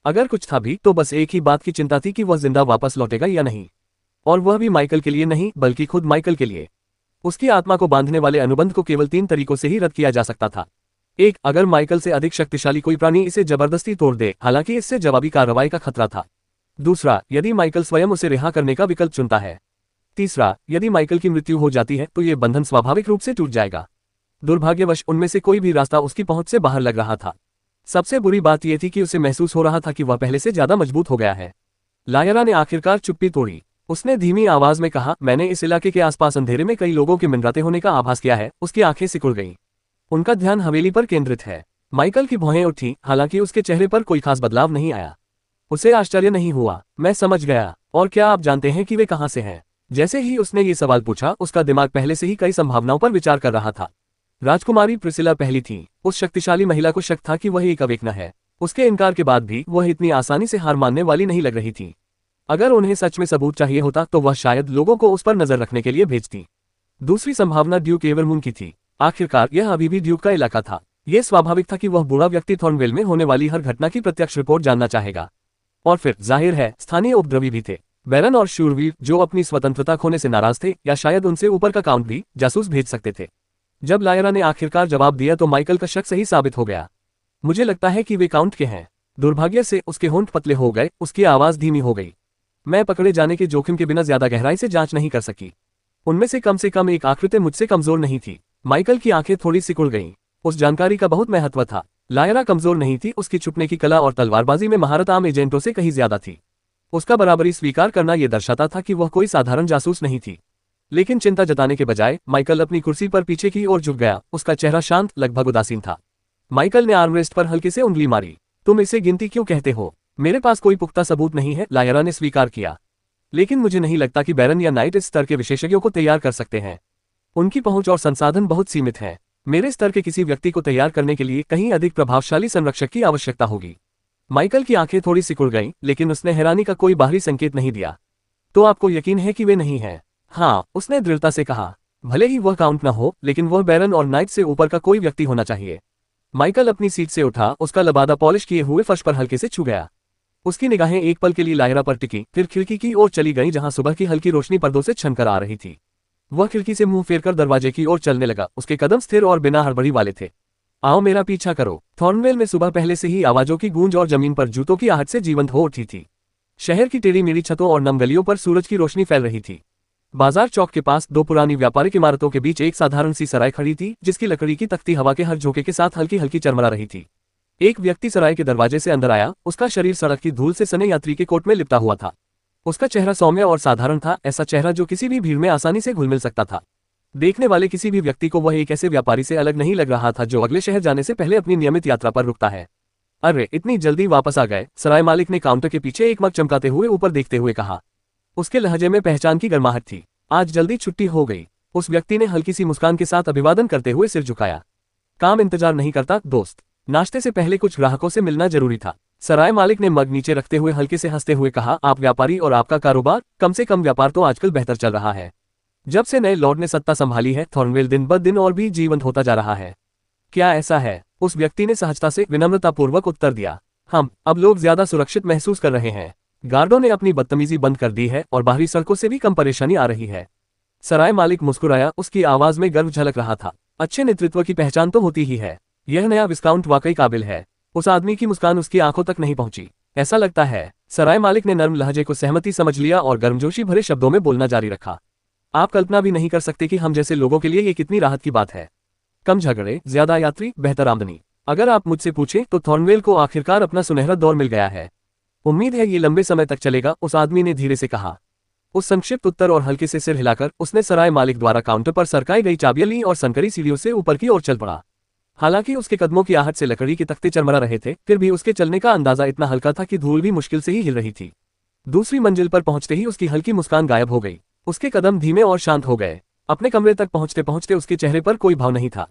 अगर कुछ था भी तो बस एक ही बात की चिंता थी कि वह जिंदा वापस लौटेगा या नहीं, और वह भी माइकल के लिए नहीं बल्कि खुद माइकल के लिए। उसकी आत्मा को बांधने वाले अनुबंध को केवल 3 तरीकों से ही रद्द किया जा सकता था। 1, अगर माइकल से अधिक शक्तिशाली कोई प्राणी इसे जबरदस्ती तोड़ दे, हालांकि इससे जवाबी कार्रवाई का खतरा था। दूसरा, यदि माइकल स्वयं उसे रिहा करने का विकल्प चुनता है। तीसरा, यदि माइकल की मृत्यु हो जाती है तो ये बंधन स्वाभाविक रूप से टूट जाएगा। दुर्भाग्यवश उनमें से कोई भी रास्ता उसकी पहुंच से बाहर लग रहा था। सबसे बुरी बात यह थी कि उसे महसूस हो रहा था कि वह पहले से ज्यादा मजबूत हो गया है। लायरा ने आखिरकार चुप्पी तोड़ी। उसने धीमी आवाज में कहा, मैंने इस इलाके के आसपास अंधेरे में कई लोगों के मिंडराते होने का आभास किया है। उसकी आंखें सिकुड़ गईं। उनका ध्यान हवेली पर केंद्रित है। माइकल की भौहें उठी, हालांकि उसके चेहरे पर कोई खास बदलाव नहीं आया। उसे आश्चर्य नहीं हुआ। मैं समझ गया। और क्या आप जानते हैं कि वे कहां से हैं? जैसे ही उसने ये सवाल पूछा, उसका दिमाग पहले से ही कई संभावनाओं पर विचार कर रहा था। राजकुमारी प्रिसिला पहली थी। उस शक्तिशाली महिला को शक था कि वह एक अवेकना है। उसके इनकार के बाद भी वह इतनी आसानी से हार मानने वाली नहीं लग रही थी। अगर उन्हें सच में सबूत चाहिए होता तो वह शायद लोगों को उस पर नजर रखने के लिए भेजती। दूसरी संभावना ड्यूक एवरमून की थी। आखिरकार यह अभी भी ड्यूक का इलाका था। यह स्वाभाविक था कि वह बूढ़ा व्यक्ति थॉर्नवेल में होने वाली हर घटना की प्रत्यक्ष रिपोर्ट जानना चाहेगा। और फिर जाहिर है स्थानीय उपद्रवी भी थे, बैरन और शूरवीर, जो अपनी स्वतंत्रता खोने से नाराज थे, या शायद उनसे ऊपर का काउंट भी जासूस भेज सकते थे। जब लायरा ने आखिरकार जवाब दिया तो माइकल का शक सही साबित हो गया। मुझे लगता है कि वे काउंट के हैं। दुर्भाग्य से उसके होंठ पतले हो गए, उसकी आवाज धीमी हो गई। मैं पकड़े जाने के जोखिम के बिना ज्यादा गहराई से जांच नहीं कर सकी। उनमें से कम एक आकृति मुझसे कमजोर नहीं थी। माइकल की आंखें थोड़ी सिकुड़ गईं। उस जानकारी का बहुत महत्व था। लायरा कमजोर नहीं थी, उसकी छुपने की कला और तलवारबाजी में महारत आम एजेंटों से कहीं ज्यादा थी। उसका बराबरी स्वीकार करना यह दर्शाता था कि वह कोई साधारण जासूस नहीं थी। लेकिन चिंता जताने के बजाय माइकल अपनी कुर्सी पर पीछे की ओर झुक गया। उसका चेहरा शांत, लगभग उदासीन था। माइकल ने आर्मरेस्ट पर हल्के से उंगली मारी। तुम इसे गिनती क्यों कहते हो? मेरे पास कोई पुख्ता सबूत नहीं है, लायरा ने स्वीकार किया। लेकिन मुझे नहीं लगता कि बैरन या नाइट इस स्तर के विशेषज्ञों को तैयार कर सकते हैं। उनकी पहुंच और संसाधन बहुत सीमित हैं। मेरे स्तर के किसी व्यक्ति को तैयार करने के लिए कहीं अधिक प्रभावशाली संरक्षक की आवश्यकता होगी। माइकल की आंखें थोड़ी सिकुड़ गईं, लेकिन उसने हैरानी का कोई बाहरी संकेत नहीं दिया। तो आपको यकीन है कि वे नहीं हैं? हाँ, उसने दृढ़ता से कहा। भले ही वह काउंट न हो, लेकिन वह बैरन और नाइट से ऊपर का कोई व्यक्ति होना चाहिए। माइकल अपनी सीट से उठा, उसका लबादा पॉलिश किए हुए फर्श पर हल्के से छू गया। उसकी निगाहें एक पल के लिए लायरा पर टिकी, फिर खिड़की की ओर चली गईं जहां सुबह की हल्की रोशनी पर्दों से छनकर आ रही थी। वह खिड़की से मुंह फेरकर दरवाजे की ओर चलने लगा। उसके कदम स्थिर और बिना हड़बड़ी वाले थे। आओ मेरा पीछा करो। थॉर्नवेल में सुबह पहले से ही आवाजों की गूंज और जमीन पर जूतों की आहट से जीवंत हो उठी थी। शहर की टेढ़ी मेढ़ी छतों और नम गलियों पर सूरज की रोशनी फैल रही थी। बाजार चौक के पास 2 पुरानी व्यापारिक इमारतों के बीच एक साधारण सी सराय खड़ी थी, जिसकी लकड़ी की तख्ती हवा के हर झोंके के साथ हल्की हल्की चरमरा रही थी। एक व्यक्ति सराय के दरवाजे से अंदर आया। उसका शरीर सड़क की धूल से सने यात्री के कोट में लिपटा हुआ था। उसका चेहरा सौम्य और साधारण था, ऐसा चेहरा जो किसी भी भीड़ में आसानी से घुल मिल सकता था। देखने वाले किसी भी व्यक्ति को वह एक ऐसे व्यापारी से अलग नहीं लग रहा था जो अगले शहर जाने से पहले अपनी नियमित यात्रा पर रुकता है। अरे, इतनी जल्दी वापस आ गए? सराय मालिक ने काउंटर के पीछे एक मग चमकाते हुए ऊपर देखते हुए कहा। उसके लहजे में पहचान की गर्माहट थी। आज जल्दी छुट्टी हो गई। उस व्यक्ति ने हल्की सी मुस्कान के साथ अभिवादन करते हुए सिर झुकाया। काम इंतजार नहीं करता दोस्त। नाश्ते से पहले कुछ ग्राहकों से मिलना जरूरी था। सराय मालिक ने मग नीचे रखते हुए हल्के से हंसते हुए कहा। आप व्यापारी और आपका कारोबार? कम से कम व्यापार तो आजकल बेहतर चल रहा है। जब से नए लॉर्ड ने सत्ता संभाली है, थॉर्नवेल दिन ब दिन और भी जीवंत होता जा रहा है। क्या ऐसा है? उस व्यक्ति ने सहजता से विनम्रतापूर्वक उत्तर दिया। हम अब लोग ज्यादा सुरक्षित महसूस कर रहे हैं। गार्डों ने अपनी बदतमीजी बंद कर दी है और बाहरी सड़कों से भी कम परेशानी आ रही है। सराय मालिक मुस्कुराया, उसकी आवाज में गर्व झलक रहा था। अच्छे नेतृत्व की पहचान तो होती ही है। यह नया विस्काउंट वाकई काबिल है। उस आदमी की मुस्कान उसकी आंखों तक नहीं पहुंची। ऐसा लगता है। सराय मालिक ने नर्म लहजे को सहमति समझ लिया और गर्मजोशी भरे शब्दों में बोलना जारी रखा। आप कल्पना भी नहीं कर सकते कि हम जैसे लोगों के लिए ये कितनी राहत की बात है। कम झगड़े, ज्यादा यात्री, बेहतर आमदनी। अगर आप मुझसे पूछें तो थॉर्नवेल को आखिरकार अपना सुनहरा दौर मिल गया है। उम्मीद है ये लंबे समय तक चलेगा, उस आदमी ने धीरे से कहा। उस संक्षिप्त उत्तर और हल्के से सिर हिलाकर उसने सराय मालिक द्वारा काउंटर पर सरकाई गई चाबियां ली और संकरी सीढ़ियों से ऊपर की ओर चल पड़ा। हालांकि उसके कदमों की आहट से लकड़ी के तख्ते चरमरा रहे थे, फिर भी उसके चलने का अंदाजा इतना हल्का था कि धूल भी मुश्किल से ही हिल रही थी। दूसरी मंजिल पर पहुंचते ही उसकी हल्की मुस्कान गायब हो गई। उसके कदम धीमे और शांत हो गए। अपने कमरे तक पहुंचते पहुंचते उसके चेहरे पर कोई भाव नहीं था।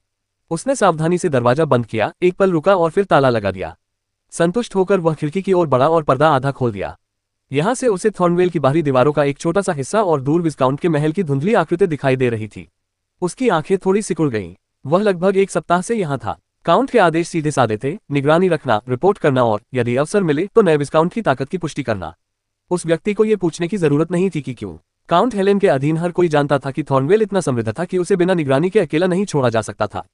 उसने सावधानी से दरवाजा बंद किया, एक पल रुका और फिर ताला लगा दिया। संतुष्ट होकर वह खिड़की की ओर बढ़ा और पर्दा आधा खोल दिया। यहां से उसे थॉर्नवेल की बाहरी दीवारों का एक छोटा सा हिस्सा और दूर विस्काउंट के महल की धुंधली आकृति दिखाई दे रही थी। उसकी आंखें थोड़ी सिकुड़ गईं। वह लगभग एक सप्ताह से यहां था। काउंट के आदेश सीधे साधे थे, निगरानी रखना, रिपोर्ट करना और यदि अवसर मिले तो नए विस्काउंट की ताकत की पुष्टि करना। उस व्यक्ति को यह पूछने की जरूरत नहीं थी कि क्यों। काउंट हेलेन के अधीन हर कोई जानता था कि थॉर्नवेल इतना समृद्ध था कि उसे बिना निगरानी के अकेला नहीं छोड़ा जा सकता था।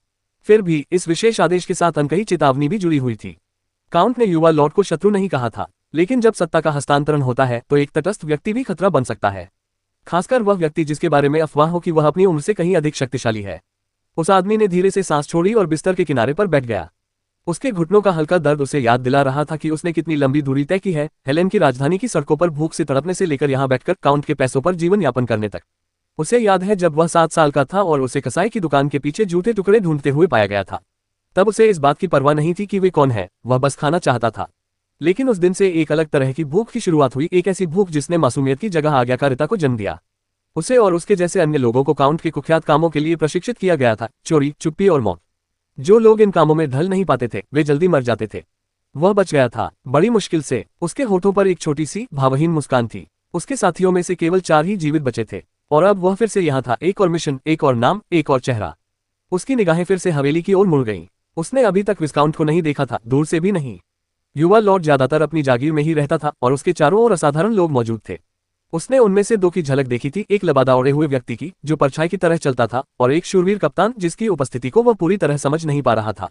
फिर भी इस विशेष आदेश के साथ अनकही चेतावनी भी जुड़ी हुई थी। काउंट ने युवा लॉर्ड को शत्रु नहीं कहा था, लेकिन जब सत्ता का हस्तांतरण होता है तो एक तटस्थ व्यक्ति भी खतरा बन सकता है, खासकर वह व्यक्ति जिसके बारे में अफवाह हो कि वह अपनी उम्र से कहीं अधिक शक्तिशाली है। उस आदमी ने धीरे से सांस छोड़ी और बिस्तर के किनारे पर बैठ गया। उसके घुटनों का हल्का दर्द उसे याद दिला रहा था कि उसने कितनी लंबी दूरी तय की है, हेलेन की राजधानी की सड़कों पर भूख से तड़पने से लेकर यहां बैठकर काउंट के पैसों पर जीवन यापन करने तक। उसे याद है जब वह 7 साल का था और उसे कसाई की दुकान के पीछे जूते टुकड़े ढूंढते हुए पाया गया था। तब उसे इस बात की परवाह नहीं थी कि वे कौन है, वह बस खाना चाहता था। लेकिन उस दिन से एक अलग तरह की भूख की शुरुआत हुई, एक ऐसी भूख जिसने मासूमियत की जगह आज्ञाकारिता को जन्म दिया। उसे और उसके जैसे अन्य लोगों को काउंट के कुख्यात कामों के लिए प्रशिक्षित किया गया था, चोरी, चुप्पी और मौत। जो लोग इन कामों में ढल नहीं पाते थे वे जल्दी मर जाते थे। वह बच गया था, बड़ी मुश्किल से। उसके होठों पर एक छोटी सी भावहीन मुस्कान थी। उसके साथियों में से केवल 4 ही जीवित बचे थे और अब वह फिर से यहाँ था, एक और मिशन, एक और नाम, एक और चेहरा। उसकी निगाहें फिर से हवेली की ओर मुड़ गईं। उसने अभी तक विस्काउंट को नहीं देखा था, दूर से भी नहीं। युवा लॉर्ड ज्यादातर अपनी जागीर में ही रहता था और उसके चारों ओर असाधारण लोग मौजूद थे। उसने उनमें से 2 की झलक देखी थी, एक लबादा ओढ़े हुए व्यक्ति की जो परछाई की तरह चलता था और एक शूरवीर कप्तान जिसकी उपस्थिति को वह पूरी तरह समझ नहीं पा रहा था।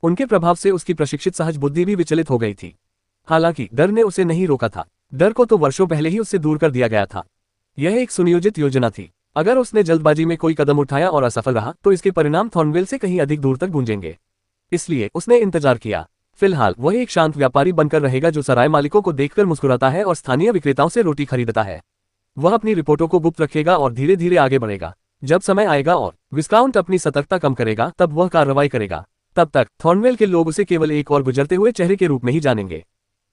उनके प्रभाव से उसकी प्रशिक्षित सहज बुद्धि भी विचलित हो गई थी। हालांकि डर ने उसे नहीं रोका था। डर को तो वर्षों पहले ही उससे दूर कर दिया गया था। यह एक सुनियोजित योजना थी। अगर उसने जल्दबाजी में कोई कदम उठाया और असफल रहा तो इसके परिणाम थॉर्नवेल से कहीं अधिक दूर तक गूंजेंगे। इसलिए उसने इंतजार किया। फिलहाल वह एक शांत व्यापारी बनकर रहेगा जो सराय मालिकों को देखकर मुस्कुराता है और स्थानीय विक्रेताओं से रोटी खरीदता है। वह अपनी रिपोर्टों को गुप्त रखेगा और धीरे धीरे आगे बढ़ेगा। जब समय आएगा और विस्काउंट अपनी सतर्कता कम करेगा तब वह कार्रवाई करेगा। तब तक थॉर्नवेल के लोग उसे केवल एक और गुजरते हुए चेहरे के रूप में ही जानेंगे,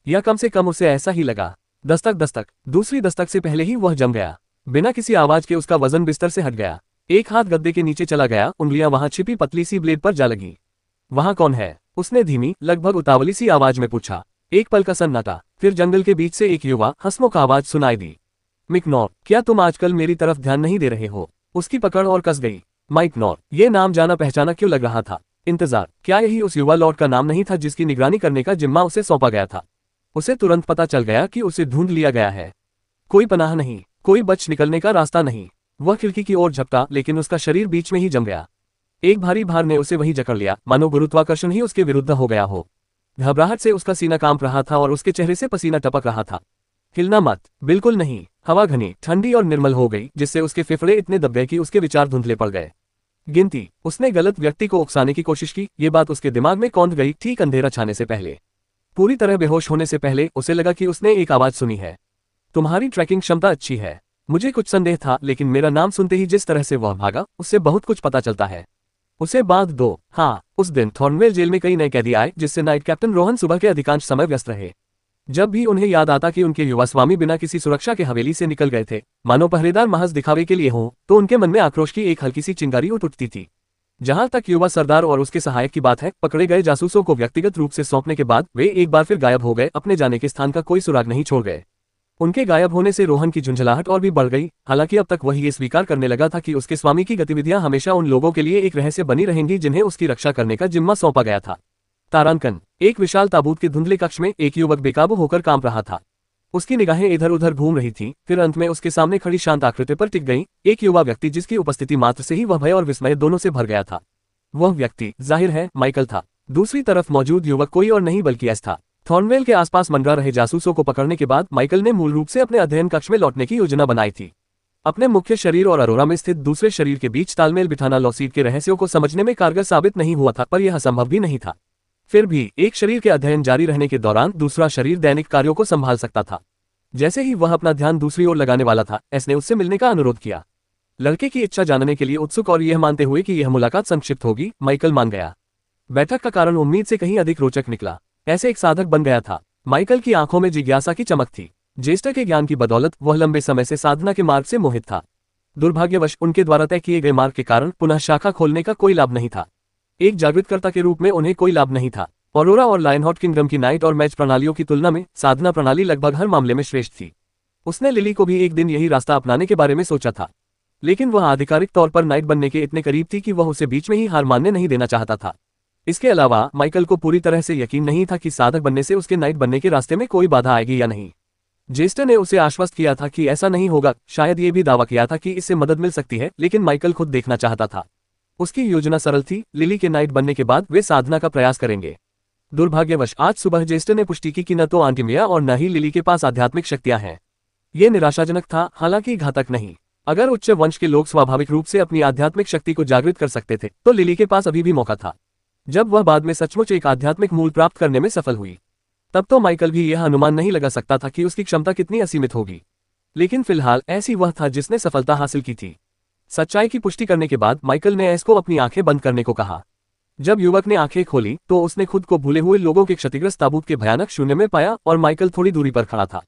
या कम से कम उसे ऐसा ही लगा। दस्तक दस्तक। दूसरी दस्तक से पहले ही वह जम गया। बिना किसी आवाज के उसका वजन बिस्तर से हट गया। एक हाथ गद्दे के नीचे चला गया, उंगलियां वहां छिपी पतली सी ब्लेड पर जा लगी। वहां कौन है? उसने धीमी, लगभग उतावली सी आवाज में पूछा। एक पल का सन्नाटा, फिर जंगल के बीच से एक युवा हंसमुख आवाज सुनाई दी। मिक नॉर, क्या तुम आजकल मेरी तरफ ध्यान नहीं दे रहे हो? उसकी पकड़ और कस गई। माइक नॉर, ये नाम जाना पहचाना क्यों लग रहा था? इंतजार, क्या यही उस युवा लॉर्ड का नाम नहीं था जिसकी निगरानी करने का जिम्मा उसे सौंपा गया था? उसे तुरंत पता चल गया कि उसे ढूंढ लिया गया है। कोई पनाह नहीं, कोई बच निकलने का रास्ता नहीं। वह खिड़की की ओर झपटा, लेकिन उसका शरीर बीच में ही जम गया। एक भारी भार ने उसे वहीं जकड़ लिया, मानो गुरुत्वाकर्षण ही उसके विरुद्ध हो गया हो। घबराहट से उसका सीना कांप रहा था और उसके चेहरे से पसीना टपक रहा था। हिलना मत, बिल्कुल नहीं। हवा घनी, ठंडी और निर्मल हो गई, जिससे उसके फेफड़े इतने दब गए कि उसके विचार धुंधले पड़ गए। गिनती। उसने गलत व्यक्ति को उकसाने की कोशिश की। ये बात उसके दिमाग में कौंध गई ठीक अंधेरा छाने से पहले। पूरी तरह बेहोश होने से पहले उसे लगा कि उसने एक आवाज सुनी है। तुम्हारी ट्रैकिंग क्षमता अच्छी है। मुझे कुछ संदेह था, लेकिन मेरा नाम सुनते ही जिस तरह से वह भागा, उससे बहुत कुछ पता चलता है। उसे बांध दो। हाँ, उस दिन थॉर्नवेल जेल में कई नए कैदी आए, जिससे नाइट कैप्टन रोहन सुबह के अधिकांश समय व्यस्त रहे। जब भी उन्हें याद आता कि उनके युवा स्वामी बिना किसी सुरक्षा के हवेली से निकल गए थे, मानो पहरेदार महज दिखावे के लिए हों, तो उनके मन में आक्रोश की एक हल्की सी चिंगारी उठती थी। जहां तक युवा सरदार और उसके सहायक की बात है, पकड़े गए जासूसों को व्यक्तिगत रूप से सौंपने के बाद वे एक बार फिर गायब हो गए, अपने जाने के स्थान का कोई सुराग नहीं छोड़ गए। उनके गायब होने से रोहन की झुंझलाहट और भी बढ़ गई। हालांकि अब तक वही ये स्वीकार करने लगा था कि उसके स्वामी की गतिविधियां हमेशा उन लोगों के लिए एक रहस्य बनी रहेंगी जिन्हें उसकी रक्षा करने का जिम्मा सौंपा गया था। तारांकन। एक विशाल ताबूत के धुंधले कक्ष में एक युवक बेकाबू होकर कांप रहा था। उसकी निगाहें इधर उधर घूम रही थीं, फिर अंत में उसके सामने खड़ी शांत आकृति पर टिक गईं, एक युवा व्यक्ति जिसकी उपस्थिति मात्र से ही वह भय और विस्मय दोनों से भर गया था। वह व्यक्ति जाहिर है माइकल था। दूसरी तरफ मौजूद युवक कोई और नहीं बल्कि एस था। थॉर्नवेल के आसपास मंडरा रहे जासूसों को पकड़ने के बाद माइकल ने मूल रूप से अपने अध्ययन कक्ष में लौटने की योजना बनाई थी। अपने मुख्य शरीर और अरोरा में स्थित दूसरे शरीर के बीच तालमेल बिठाना लॉसीड के रहस्यों को समझने में कारगर साबित नहीं हुआ था, पर यह असंभव भी नहीं था। फिर भी एक शरीर के अध्ययन जारी रहने के दौरान दूसरा शरीर दैनिक कार्यों को संभाल सकता था। जैसे ही वह अपना ध्यान दूसरी ओर लगाने वाला था, एस ने उससे मिलने का अनुरोध किया। लड़के की इच्छा जानने के लिए उत्सुक और यह मानते हुए कि यह मुलाकात संक्षिप्त होगी, माइकल मान गया। बैठक का कारण उम्मीद से कहीं अधिक रोचक निकला। ऐसे एक साधक बन गया था। माइकल की आंखों में जिज्ञासा की चमक थी। जेस्टर के ज्ञान की बदौलत वह लंबे समय से साधना के मार्ग से मोहित था। दुर्भाग्यवश उनके द्वारा तय किए गए मार्ग के कारण पुनः शाखा खोलने का कोई लाभ नहीं था। एक जागृतकर्ता के रूप में उन्हें कोई लाभ नहीं था। ऑरोरा और लायनहॉट किंगडम की नाइट और मैच प्रणालियों की तुलना में साधना प्रणाली लगभग हर मामले में श्रेष्ठ थी। उसने लिली को भी एक दिन यही रास्ता अपनाने के बारे में सोचा था, लेकिन वह आधिकारिक तौर पर नाइट बनने के इतने करीब थी कि वह उसे बीच में ही हार मानने नहीं देना चाहता था। इसके अलावा माइकल को पूरी तरह से यकीन नहीं था कि साधक बनने से उसके नाइट बनने के रास्ते में कोई बाधा आएगी या नहीं। जेस्टर ने उसे आश्वस्त किया था कि ऐसा नहीं होगा, शायद ये भी दावा किया था कि इससे मदद मिल सकती है, लेकिन माइकल खुद देखना चाहता था। उसकी योजना सरल थी, लिली के नाइट बनने के बाद वे साधना का प्रयास करेंगे। दुर्भाग्यवश आज सुबह जेस्टर ने पुष्टि की कि न तो आंटिमिया और न ही लिली के पास आध्यात्मिक शक्तियां हैं। ये निराशाजनक था, हालांकि घातक नहीं। अगर उच्च वंश के लोग स्वाभाविक रूप से अपनी आध्यात्मिक शक्ति को जागृत कर सकते थे, तो लिली के पास अभी भी मौका था। जब वह बाद में सचमुच एक आध्यात्मिक मूल प्राप्त करने में सफल हुई, तब तो माइकल भी यह अनुमान नहीं लगा सकता था कि उसकी क्षमता कितनी असीमित होगी। लेकिन फिलहाल ऐसी वह था जिसने सफलता हासिल की थी। सच्चाई की पुष्टि करने के बाद माइकल ने एस को अपनी आंखें बंद करने को कहा। जब युवक ने आंखें खोली तो उसने खुद को भूले हुए लोगों के क्षतिग्रस्त ताबूत के भयानक शून्य में पाया और माइकल थोड़ी दूरी पर खड़ा था।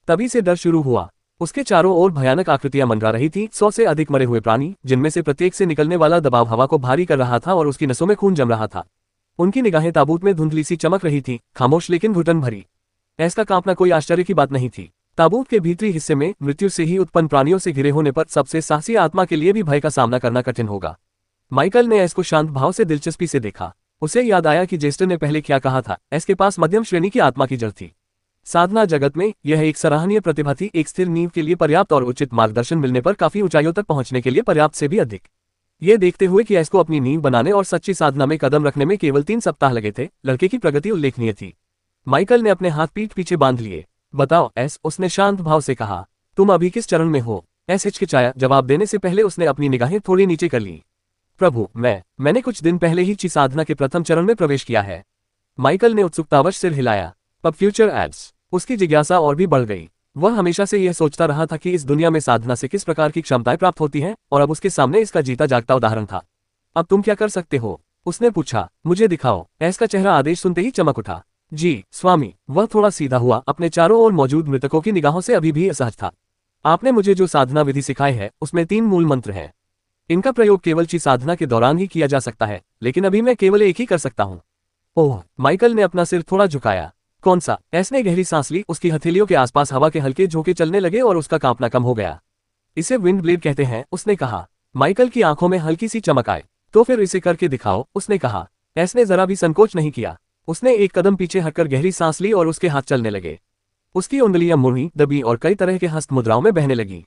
तभी से डर शुरू हुआ। उसके चारों ओर भयानक आकृतियां मंडरा रही थी, 100 से अधिक मरे हुए प्राणी, जिनमें से प्रत्येक से निकलने वाला दबाव हवा को भारी कर रहा था और उसकी नसों में खून जम रहा था। उनकी निगाहें ताबूत में धुंधली सी चमक रही थी, खामोश लेकिन घुटन भरी। ऐसा कांपना कोई आश्चर्य की बात नहीं थी। ताबूत के भीतरी हिस्से में मृत्यु से ही उत्पन्न प्राणियों से घिरे होने पर सबसे साहसी आत्मा के लिए भी भय का सामना करना कठिन होगा। माइकल ने एस को शांत भाव से दिलचस्पी से देखा। उसे याद आया कि जेस्टर ने पहले क्या कहा था, एस के पास मध्यम श्रेणी की आत्मा की जड़ थी। साधना जगत में यह एक सराहनीय प्रतिभा थी, एक स्थिर नींव के लिए पर्याप्त और उचित मार्गदर्शन मिलने पर काफी ऊंचाइयों तक पहुंचने के लिए पर्याप्त से भी अधिक। ये देखते हुए कि एस को अपनी नींव बनाने और सच्ची साधना में कदम रखने में केवल 3 सप्ताह लगे थे, लड़के की प्रगति उल्लेखनीय थी। माइकल ने अपने हाथ पीठ पीछे बांध लिए। बताओ एस, उसने शांत भाव से कहा, तुम अभी किस चरण में हो? एस हिचकिचाया। जवाब देने से पहले उसने अपनी निगाहें थोड़ी नीचे कर ली। प्रभु, मैंने कुछ दिन पहले ही ची साधना के प्रथम चरण में प्रवेश किया है। माइकल ने उत्सुकतावश सिर हिलाया। Pub future ads. उसकी जिज्ञासा और भी बढ़ गई। वह हमेशा से यह सोचता रहा था कि इस दुनिया में साधना से किस प्रकार की क्षमताएं प्राप्त होती हैं, और अब उसके सामने इसका जीता जागता उदाहरण था। अब तुम क्या कर सकते हो? उसने पूछा। मुझे दिखाओ। एस का चेहरा आदेश सुनते ही चमक उठा। जी स्वामी। वह थोड़ा सीधा हुआ, अपने चारों ओर मौजूद मृतकों की निगाहों से अभी भी असहज था। आपने मुझे जो साधना विधि सिखाई है उसमें 3 मूल मंत्र हैं। इनका प्रयोग केवल ची साधना के दौरान ही किया जा सकता है, लेकिन अभी मैं केवल एक ही कर सकता हूँ। ओह, माइकल ने अपना सिर थोड़ा झुकाया। कौन सा? एस ने गहरी सांस ली। उसकी हथेलियों के आसपास हवा के हल्के झोंके चलने लगे और उसका कांपना कम हो गया। इसे विंड ब्लेड कहते हैं, उसने कहा। माइकल की आंखों में हल्की सी चमक आई। तो फिर इसे करके दिखाओ, उसने कहा। एस ने जरा भी संकोच नहीं किया। उसने एक कदम पीछे हटकर गहरी सांस ली और उसके हाथ चलने लगे। उसकी उंगलियां मुड़ी, दबी और कई तरह के हस्त मुद्राओं में बहने लगी।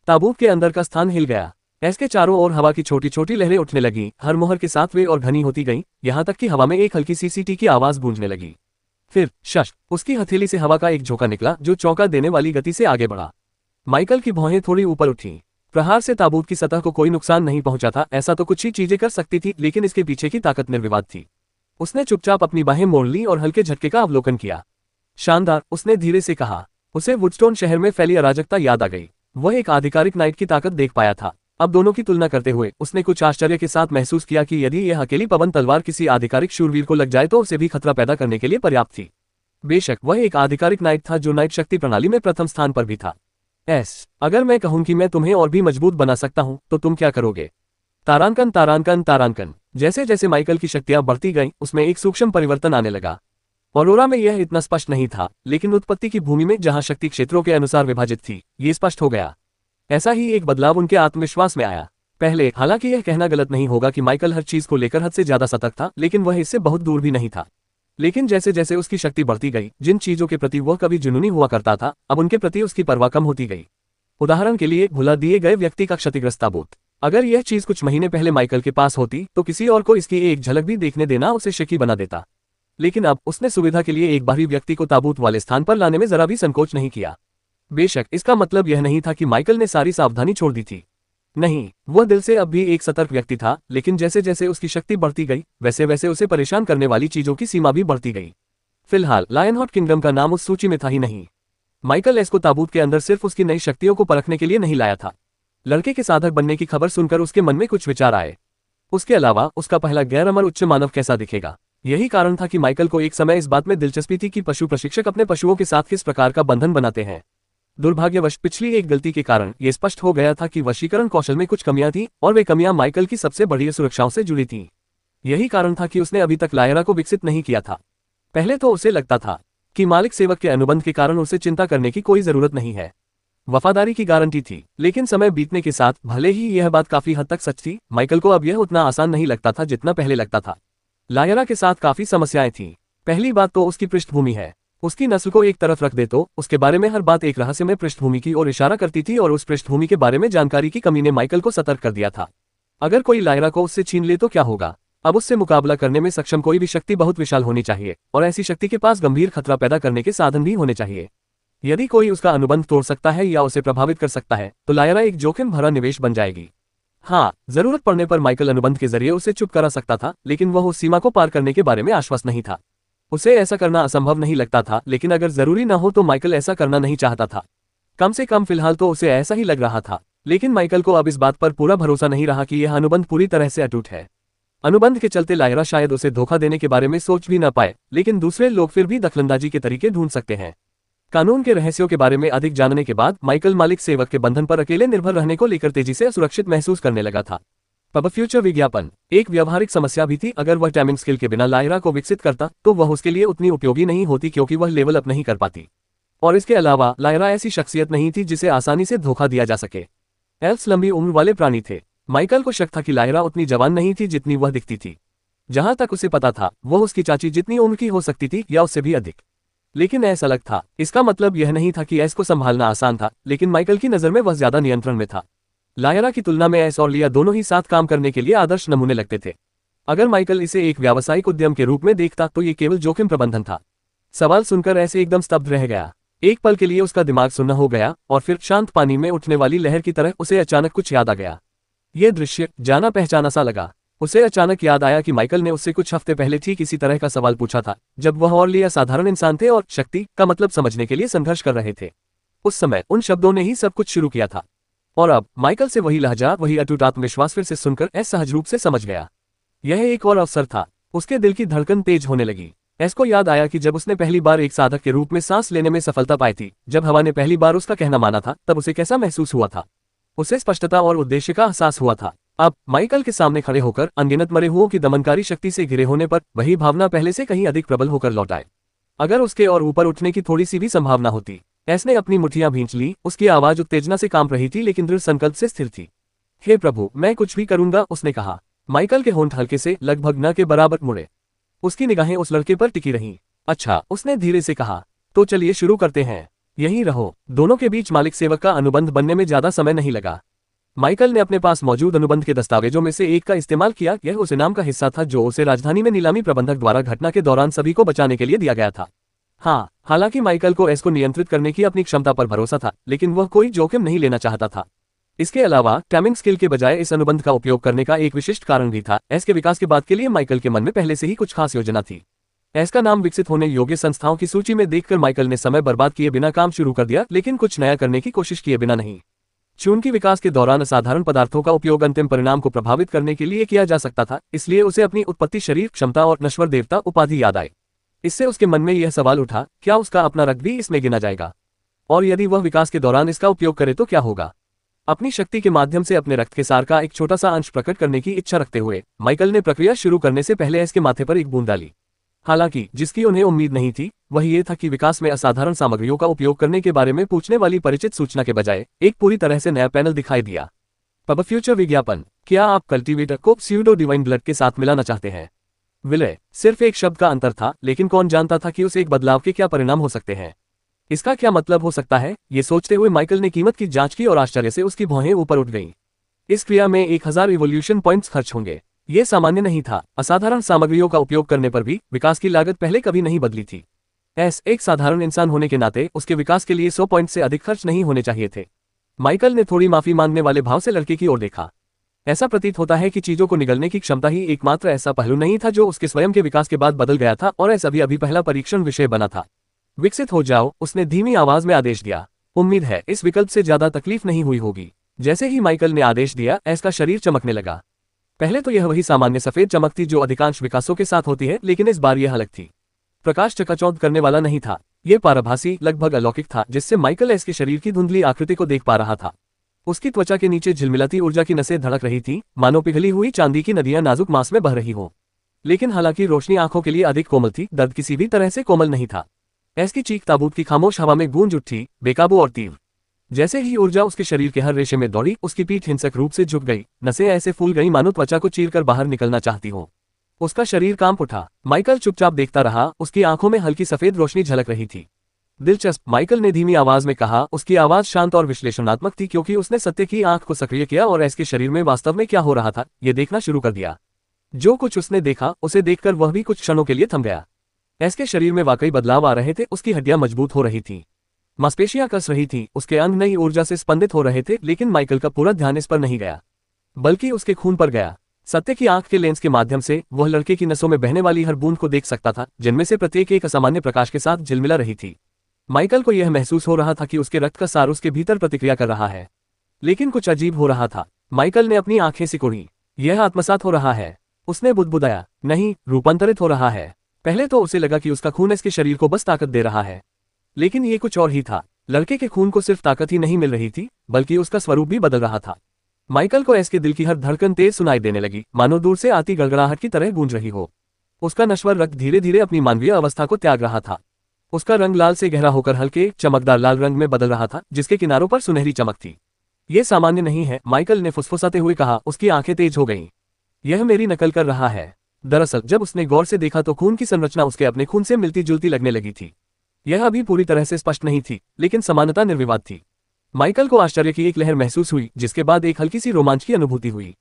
ताबूत के अंदर का स्थान हिल गया। एस के चारों ओर हवा की छोटी छोटी लहरें उठने लगी, हर मोहर के साथ वे और घनी होती गईं, यहां तक कि हवा में एक हल्की सी सीटी की आवाज गूंजने लगी। फिर शश, उसकी हथेली से हवा का एक झोंका निकला जो चौंका देने वाली गति से आगे बढ़ा। माइकल की भौहें थोड़ी ऊपर उठी। प्रहार से ताबूत की सतह को कोई नुकसान नहीं पहुंचा था। ऐसा तो कुछ ही चीजें कर सकती थी, लेकिन इसके पीछे की ताकत निर्विवाद थी। उसने चुपचाप अपनी बाहें मोड़ ली और हल्के झटके का अवलोकन किया। शानदार, उसने धीरे से कहा। उसे वुडस्टोन शहर में फैली अराजकता याद आ गई। वह एक आधिकारिक नाइट की ताकत देख पाया था। अब दोनों की तुलना करते हुए उसने कुछ आश्चर्य के साथ महसूस किया कि यदि यह अकेली पवन तलवार किसी आधिकारिक शूरवीर को लग जाए तो उसे भी खतरा पैदा करने के लिए पर्याप्त थी। बेशक वह एक आधिकारिक नाइट था जो नाइट शक्ति प्रणाली में प्रथम स्थान पर भी था। एस, अगर मैं कहूं कि मैं तुम्हें और भी मजबूत बना सकता हूं तो तुम क्या करोगे? तारांकन तारांकन तारांकन। जैसे जैसे माइकल की शक्तियां बढ़ती गईं, उसमें एक सूक्ष्म परिवर्तन आने लगा। ऑरोरा में यह इतना स्पष्ट नहीं था, लेकिन उत्पत्ति की भूमि में जहां शक्ति क्षेत्रों के अनुसार विभाजित थी, ये स्पष्ट हो गया। ऐसा ही एक बदलाव उनके आत्मविश्वास में आया। पहले, हालांकि यह कहना गलत नहीं होगा कि माइकल हर चीज को लेकर हद से ज्यादा सतर्क था, लेकिन वह इससे बहुत दूर भी नहीं था। लेकिन जैसे जैसे उसकी शक्ति बढ़ती गई, जिन चीजों के प्रति वह कभी जुनूनी हुआ करता था, अब उनके प्रति उसकी परवाह कम होती गई। उदाहरण के लिए, भुला दिए गए व्यक्ति का क्षतिग्रस्त ताबूत। अगर यह चीज कुछ महीने पहले माइकल के पास होती तो किसी और को इसकी एक झलक भी देखने देना उसे शकी बना देता, लेकिन अब उसने सुविधा के लिए एक बाहरी व्यक्ति को ताबूत वाले स्थान पर लाने में जरा भी संकोच नहीं किया। बेशक इसका मतलब यह नहीं था कि माइकल ने सारी सावधानी छोड़ दी थी। नहीं, वह दिल से अब भी एक सतर्क व्यक्ति था, लेकिन जैसे जैसे उसकी शक्ति बढ़ती गई, वैसे वैसे उसे परेशान करने वाली चीजों की सीमा भी बढ़ती गई। फिलहाल लायनहार्ट किंगडम का नाम उस सूची में था ही नहीं। माइकल एस को ताबूत के अंदर सिर्फ उसकी नई शक्तियों को परखने के लिए नहीं लाया था। लड़के के साधक बनने की खबर सुनकर उसके मन में कुछ विचार आए। उसके अलावा उसका पहला गैर अमर उच्च मानव कैसा दिखेगा। यही कारण था कि माइकल को एक समय इस बात में दिलचस्पी थी कि पशु प्रशिक्षक अपने पशुओं के साथ किस प्रकार का बंधन बनाते हैं। दुर्भाग्यवश पिछली एक गलती के कारण यह स्पष्ट हो गया था कि वशीकरण कौशल में कुछ कमियां थीं, और वे कमियां माइकल की सबसे बड़ी सुरक्षाओं से जुड़ी थीं। यही कारण था कि उसने अभी तक लायरा को विकसित नहीं किया था। पहले तो उसे लगता था कि मालिक सेवक के अनुबंध के कारण उसे चिंता करने की कोई जरूरत नहीं है, वफादारी की गारंटी थी। लेकिन समय बीतने के साथ भले ही यह बात काफी हद तक सच थी, माइकल को अब यह उतना आसान नहीं लगता था जितना पहले लगता था। लायरा के साथ काफी समस्याएं थीं। पहली बात तो उसकी पृष्ठभूमि है। उसकी नस्ल को एक तरफ रख दे तो उसके बारे में हर बात एक रहस्यमय पृष्ठभूमि की ओर इशारा करती थी, और उस पृष्ठभूमि के बारे में जानकारी की कमी ने माइकल को सतर्क कर दिया था। अगर कोई लायरा को उससे छीन ले तो क्या होगा। अब उससे मुकाबला करने में सक्षम कोई भी शक्ति बहुत विशाल होनी चाहिए, और ऐसी शक्ति के पास गंभीर खतरा पैदा करने के साधन भी होने चाहिए। यदि कोई उसका अनुबंध तोड़ सकता है या उसे प्रभावित कर सकता है तो लायरा एक जोखिम भरा निवेश बन जाएगी। हाँ, जरूरत पड़ने पर माइकल अनुबंध के जरिए उसे चुप करा सकता था, लेकिन वह उस सीमा को पार करने के बारे में आश्वस्त नहीं था। उसे ऐसा करना असंभव नहीं लगता था, लेकिन अगर जरूरी न हो तो माइकल ऐसा करना नहीं चाहता था। कम से कम फिलहाल तो उसे ऐसा ही लग रहा था। लेकिन माइकल को अब इस बात पर पूरा भरोसा नहीं रहा कि यह अनुबंध पूरी तरह से अटूट है। अनुबंध के चलते लायरा शायद उसे धोखा देने के बारे में सोच भी न पाए, लेकिन दूसरे लोग फिर भी दखलंदाजी के तरीके ढूंढ सकते हैं। कानून के रहस्यों के बारे में अधिक जानने के बाद माइकल मालिक सेवक के बंधन पर अकेले निर्भर रहने को लेकर तेजी से असुरक्षित महसूस करने लगा था। पब फ्यूचर विज्ञापन एक व्यावहारिक समस्या भी थी। अगर वह टाइमिंग स्किल के बिना लायरा को विकसित करता तो वह उसके लिए उतनी उपयोगी नहीं होती, क्योंकि वह लेवल अप नहीं कर पाती। और इसके अलावा लायरा ऐसी शख्सियत नहीं थी जिसे आसानी से धोखा दिया जा सके। एल्फ्स लंबी उम्र वाले प्राणी थे। माइकल को शक था कि लायरा उतनी जवान नहीं थी जितनी वह दिखती थी। जहां तक उसे पता था, वह उसकी चाची जितनी उम्र की हो सकती थी या उससे भी अधिक। लेकिन ऐसा अलग था। इसका मतलब यह नहीं था कि एस को संभालना आसान था, लेकिन माइकल की नजर में वह ज्यादा नियंत्रण में था। लायरा की तुलना में एस और लिया दोनों ही साथ काम करने के लिए आदर्श नमूने लगते थे। अगर माइकल इसे एक व्यावसायिक उद्यम के रूप में देखता तो ये केवल जोखिम प्रबंधन था। सवाल सुनकर ऐसे एकदम स्तब्ध रह गया। एक पल के लिए उसका दिमाग सुन्न हो गया, और फिर शांत पानी में उठने वाली लहर की तरह उसे अचानक कुछ याद आ गया। यह दृश्य जाना पहचाना सा लगा। उसे अचानक याद आया कि माइकल ने उससे कुछ हफ्ते पहले ठीक इसी तरह का सवाल पूछा था, जब वह और लिया साधारण इंसान थे और शक्ति का मतलब समझने के लिए संघर्ष कर रहे थे। उस समय उन शब्दों ने ही सब कुछ शुरू किया था। और अब माइकल से वही लहजा, वही अटूट आत्मविश्वास फिर से सुनकर एस सहज रूप से समझ गया। यह एक और अवसर था। उसके दिल की धड़कन तेज होने लगी। एस को याद आया कि जब उसने पहली बार एक साधक के रूप में सांस लेने में सफलता पाई थी, जब हवा ने पहली बार उसका कहना माना था, तब उसे कैसा महसूस हुआ था। उसे स्पष्टता और उद्देश्य का एहसास हुआ था। अब माइकल के सामने खड़े होकर अनगिनत मरे हुओं की दमनकारी शक्ति से घिरे होने पर वही भावना पहले से कहीं अधिक प्रबल होकर लौट आए। अगर उसके और ऊपर उठने की थोड़ी सी भी संभावना होती। एस ने अपनी मुठ्ठियां भींच ली। उसकी आवाज उत्तेजना से कांप रही थी, लेकिन दृढ़ संकल्प से स्थिर थी। हे प्रभु, मैं कुछ भी करूंगा, उसने कहा। माइकल के होंठ हल्के से लगभग न के बराबर मुड़े। उसकी निगाहें उस लड़के पर टिकी रहीं। अच्छा, उसने धीरे से कहा, तो चलिए शुरू करते हैं। यहीं रहो। दोनों के बीच मालिक सेवक का अनुबंध बनने में ज्यादा समय नहीं लगा। माइकल ने अपने पास मौजूद अनुबंध के दस्तावेजों में से एक का इस्तेमाल किया। यह उस इनाम का हिस्सा था जो उसे राजधानी में नीलामी प्रबंधक द्वारा घटना के दौरान सभी को बचाने के लिए दिया गया था। हाँ, हालांकि माइकल को एस को नियंत्रित करने की अपनी क्षमता पर भरोसा था, लेकिन वह कोई जोखिम नहीं लेना चाहता था। इसके अलावा टाइमिंग स्किल के बजाय इस अनुबंध का उपयोग करने का एक विशिष्ट कारण भी था। एस के विकास के बाद के लिए माइकल के मन में पहले से ही कुछ खास योजना थी। एस का नाम विकसित होने योग्य संस्थाओं की सूची में देखकर माइकल ने समय बर्बाद किए बिना काम शुरू कर दिया, लेकिन कुछ नया करने की कोशिश किए बिना नहीं। चून के विकास के दौरान असाधारण पदार्थों का उपयोग अंतिम परिणाम को प्रभावित करने के लिए किया जा सकता था, इसलिए उसे अपनी उत्पत्ति, शरीर क्षमता और नश्वर देवता उपाधि याद आई। इससे उसके मन में यह सवाल उठा, क्या उसका अपना रक्त भी इसमें गिना जाएगा? और यदि वह विकास के दौरान इसका उपयोग करे तो क्या होगा? अपनी शक्ति के माध्यम से अपने रक्त के सार का एक छोटा सा अंश प्रकट करने की इच्छा रखते हुए माइकल ने प्रक्रिया शुरू करने से पहले एस के माथे पर एक बूंद डाली। हालांकि जिसकी उन्हें उम्मीद नहीं थी वह ये था कि विकास में असाधारण सामग्रियों का उपयोग करने के बारे में पूछने वाली परिचित सूचना के बजाय एक पूरी तरह से नया पैनल दिखाई दिया। पब फ्यूचर विज्ञापन, क्या आप कल्टीवेटर को स्यूडो डिवाइन ब्लड के साथ मिलाना चाहते हैं? विलय सिर्फ एक शब्द का अंतर था, लेकिन कौन जानता था कि उस एक बदलाव के क्या परिणाम हो सकते हैं। इसका क्या मतलब हो सकता है, ये सोचते हुए माइकल ने कीमत की जांच की और आश्चर्य से उसकी भौहें ऊपर उठ गईं। इस क्रिया में 1000 इवोल्यूशन पॉइंट्स खर्च होंगे। यह सामान्य नहीं था। असाधारण सामग्रियों का उपयोग करने पर भी विकास की लागत पहले कभी नहीं बदली थी। एक साधारण इंसान होने के नाते उसके विकास के लिए 100 पॉइंट से अधिक खर्च नहीं होने चाहिए थे। माइकल ने थोड़ी माफी मांगने वाले भाव से लड़के की ओर देखा। ऐसा प्रतीत होता है कि चीजों को निगलने की क्षमता ही एकमात्र ऐसा पहलू नहीं था जो उसके स्वयं के विकास के बाद बदल गया था, और ऐसा भी अभी पहला परीक्षण विषय बना था। विकसित हो जाओ, उसने धीमी आवाज में आदेश दिया। उम्मीद है इस विकल्प से ज्यादा तकलीफ नहीं हुई होगी। जैसे ही माइकल ने आदेश दिया, एस का शरीर चमकने लगा। पहले तो यह वही सामान्य सफेद चमक थी जो अधिकांश विकासों के साथ होती है, लेकिन इस बार यह अलग थी। प्रकाश चकाचौंध करने वाला नहीं था। यह पारभासी, लगभग अलौकिक था, जिससे माइकल एस के शरीर की धुंधली आकृति को देख पा रहा था। उसकी त्वचा के नीचे झिलमिलाती ऊर्जा की नसें धड़क रही थी, मानो पिघली हुई चांदी की नदियां नाजुक मांस में बह रही हो। लेकिन हालांकि रोशनी आंखों के लिए अधिक कोमल थी, दर्द किसी भी तरह से कोमल नहीं था। एस की चीख ताबूत की खामोश हवा में गूंज उठी, बेकाबू और तीव्र। जैसे ही ऊर्जा उसके शरीर के हर रेशे में दौड़ी, उसकी पीठ हिंसक रूप से झुक गई, नसें ऐसे फूल गई मानो त्वचा को चीरकर बाहर निकलना चाहती हो। उसका शरीर कांप उठा। माइकल चुपचाप देखता रहा, उसकी आंखों में हल्की सफेद रोशनी झलक रही थी। दिलचस्प, माइकल ने धीमी आवाज में कहा। उसकी आवाज शांत और विश्लेषणात्मक थी, क्योंकि उसने सत्य की आंख को सक्रिय किया और एस के शरीर में वास्तव में क्या हो रहा था यह देखना शुरू कर दिया। जो कुछ उसने देखा, उसे देखकर वह भी कुछ क्षणों के लिए थम गया। एस के शरीर में वाकई बदलाव आ रहे थे। उसकी हड्डियां मजबूत हो रही थी, मांसपेशियां कस रही थीं, उसके अंग नई ऊर्जा से स्पंदित हो रहे थे। लेकिन माइकल का पूरा ध्यान इस पर नहीं गया, बल्कि उसके खून पर गया। सत्य की आंख के लेंस के माध्यम से वह लड़के की नसों में बहने वाली हर बूंद को देख सकता था, जिनमें से प्रत्येक एक असामान्य प्रकाश के साथ झिलमिला रही थी। माइकल को यह महसूस हो रहा था कि उसके रक्त का सार उसके भीतर प्रतिक्रिया कर रहा है। लेकिन कुछ अजीब हो रहा था। माइकल ने अपनी आंखें सिकुड़ी। यह आत्मसात हो रहा है, उसने बुदबुदाया। नहीं, रूपांतरित हो रहा है। पहले तो उसे लगा कि उसका खून इसके शरीर को बस ताकत दे रहा है, लेकिन ये कुछ और ही था। लड़के के खून को सिर्फ ताकत ही नहीं मिल रही थी, बल्कि उसका स्वरूप भी बदल रहा था। माइकल को एस के दिल की हर धड़कन तेज सुनाई देने लगी, मानो दूर से आती गड़गड़ाहट की तरह गूंज रही हो। उसका नश्वर रक्त धीरे धीरे अपनी मानवीय अवस्था को त्याग रहा था। उसका रंग लाल से गहरा होकर हल्के चमकदार लाल रंग में बदल रहा था, जिसके किनारों पर सुनहरी चमक थी। यह सामान्य नहीं है, माइकल ने फुसफुसाते हुए कहा। उसकी आंखें तेज हो गईं। यह मेरी नकल कर रहा है। दरअसल जब उसने गौर से देखा तो खून की संरचना उसके अपने खून से मिलती जुलती लगने लगी थी। यह अभी पूरी तरह से स्पष्ट नहीं थी, लेकिन समानता निर्विवाद थी। माइकल को आश्चर्य की एक लहर महसूस हुई, जिसके बाद एक हल्की सी रोमांच की अनुभूति हुई।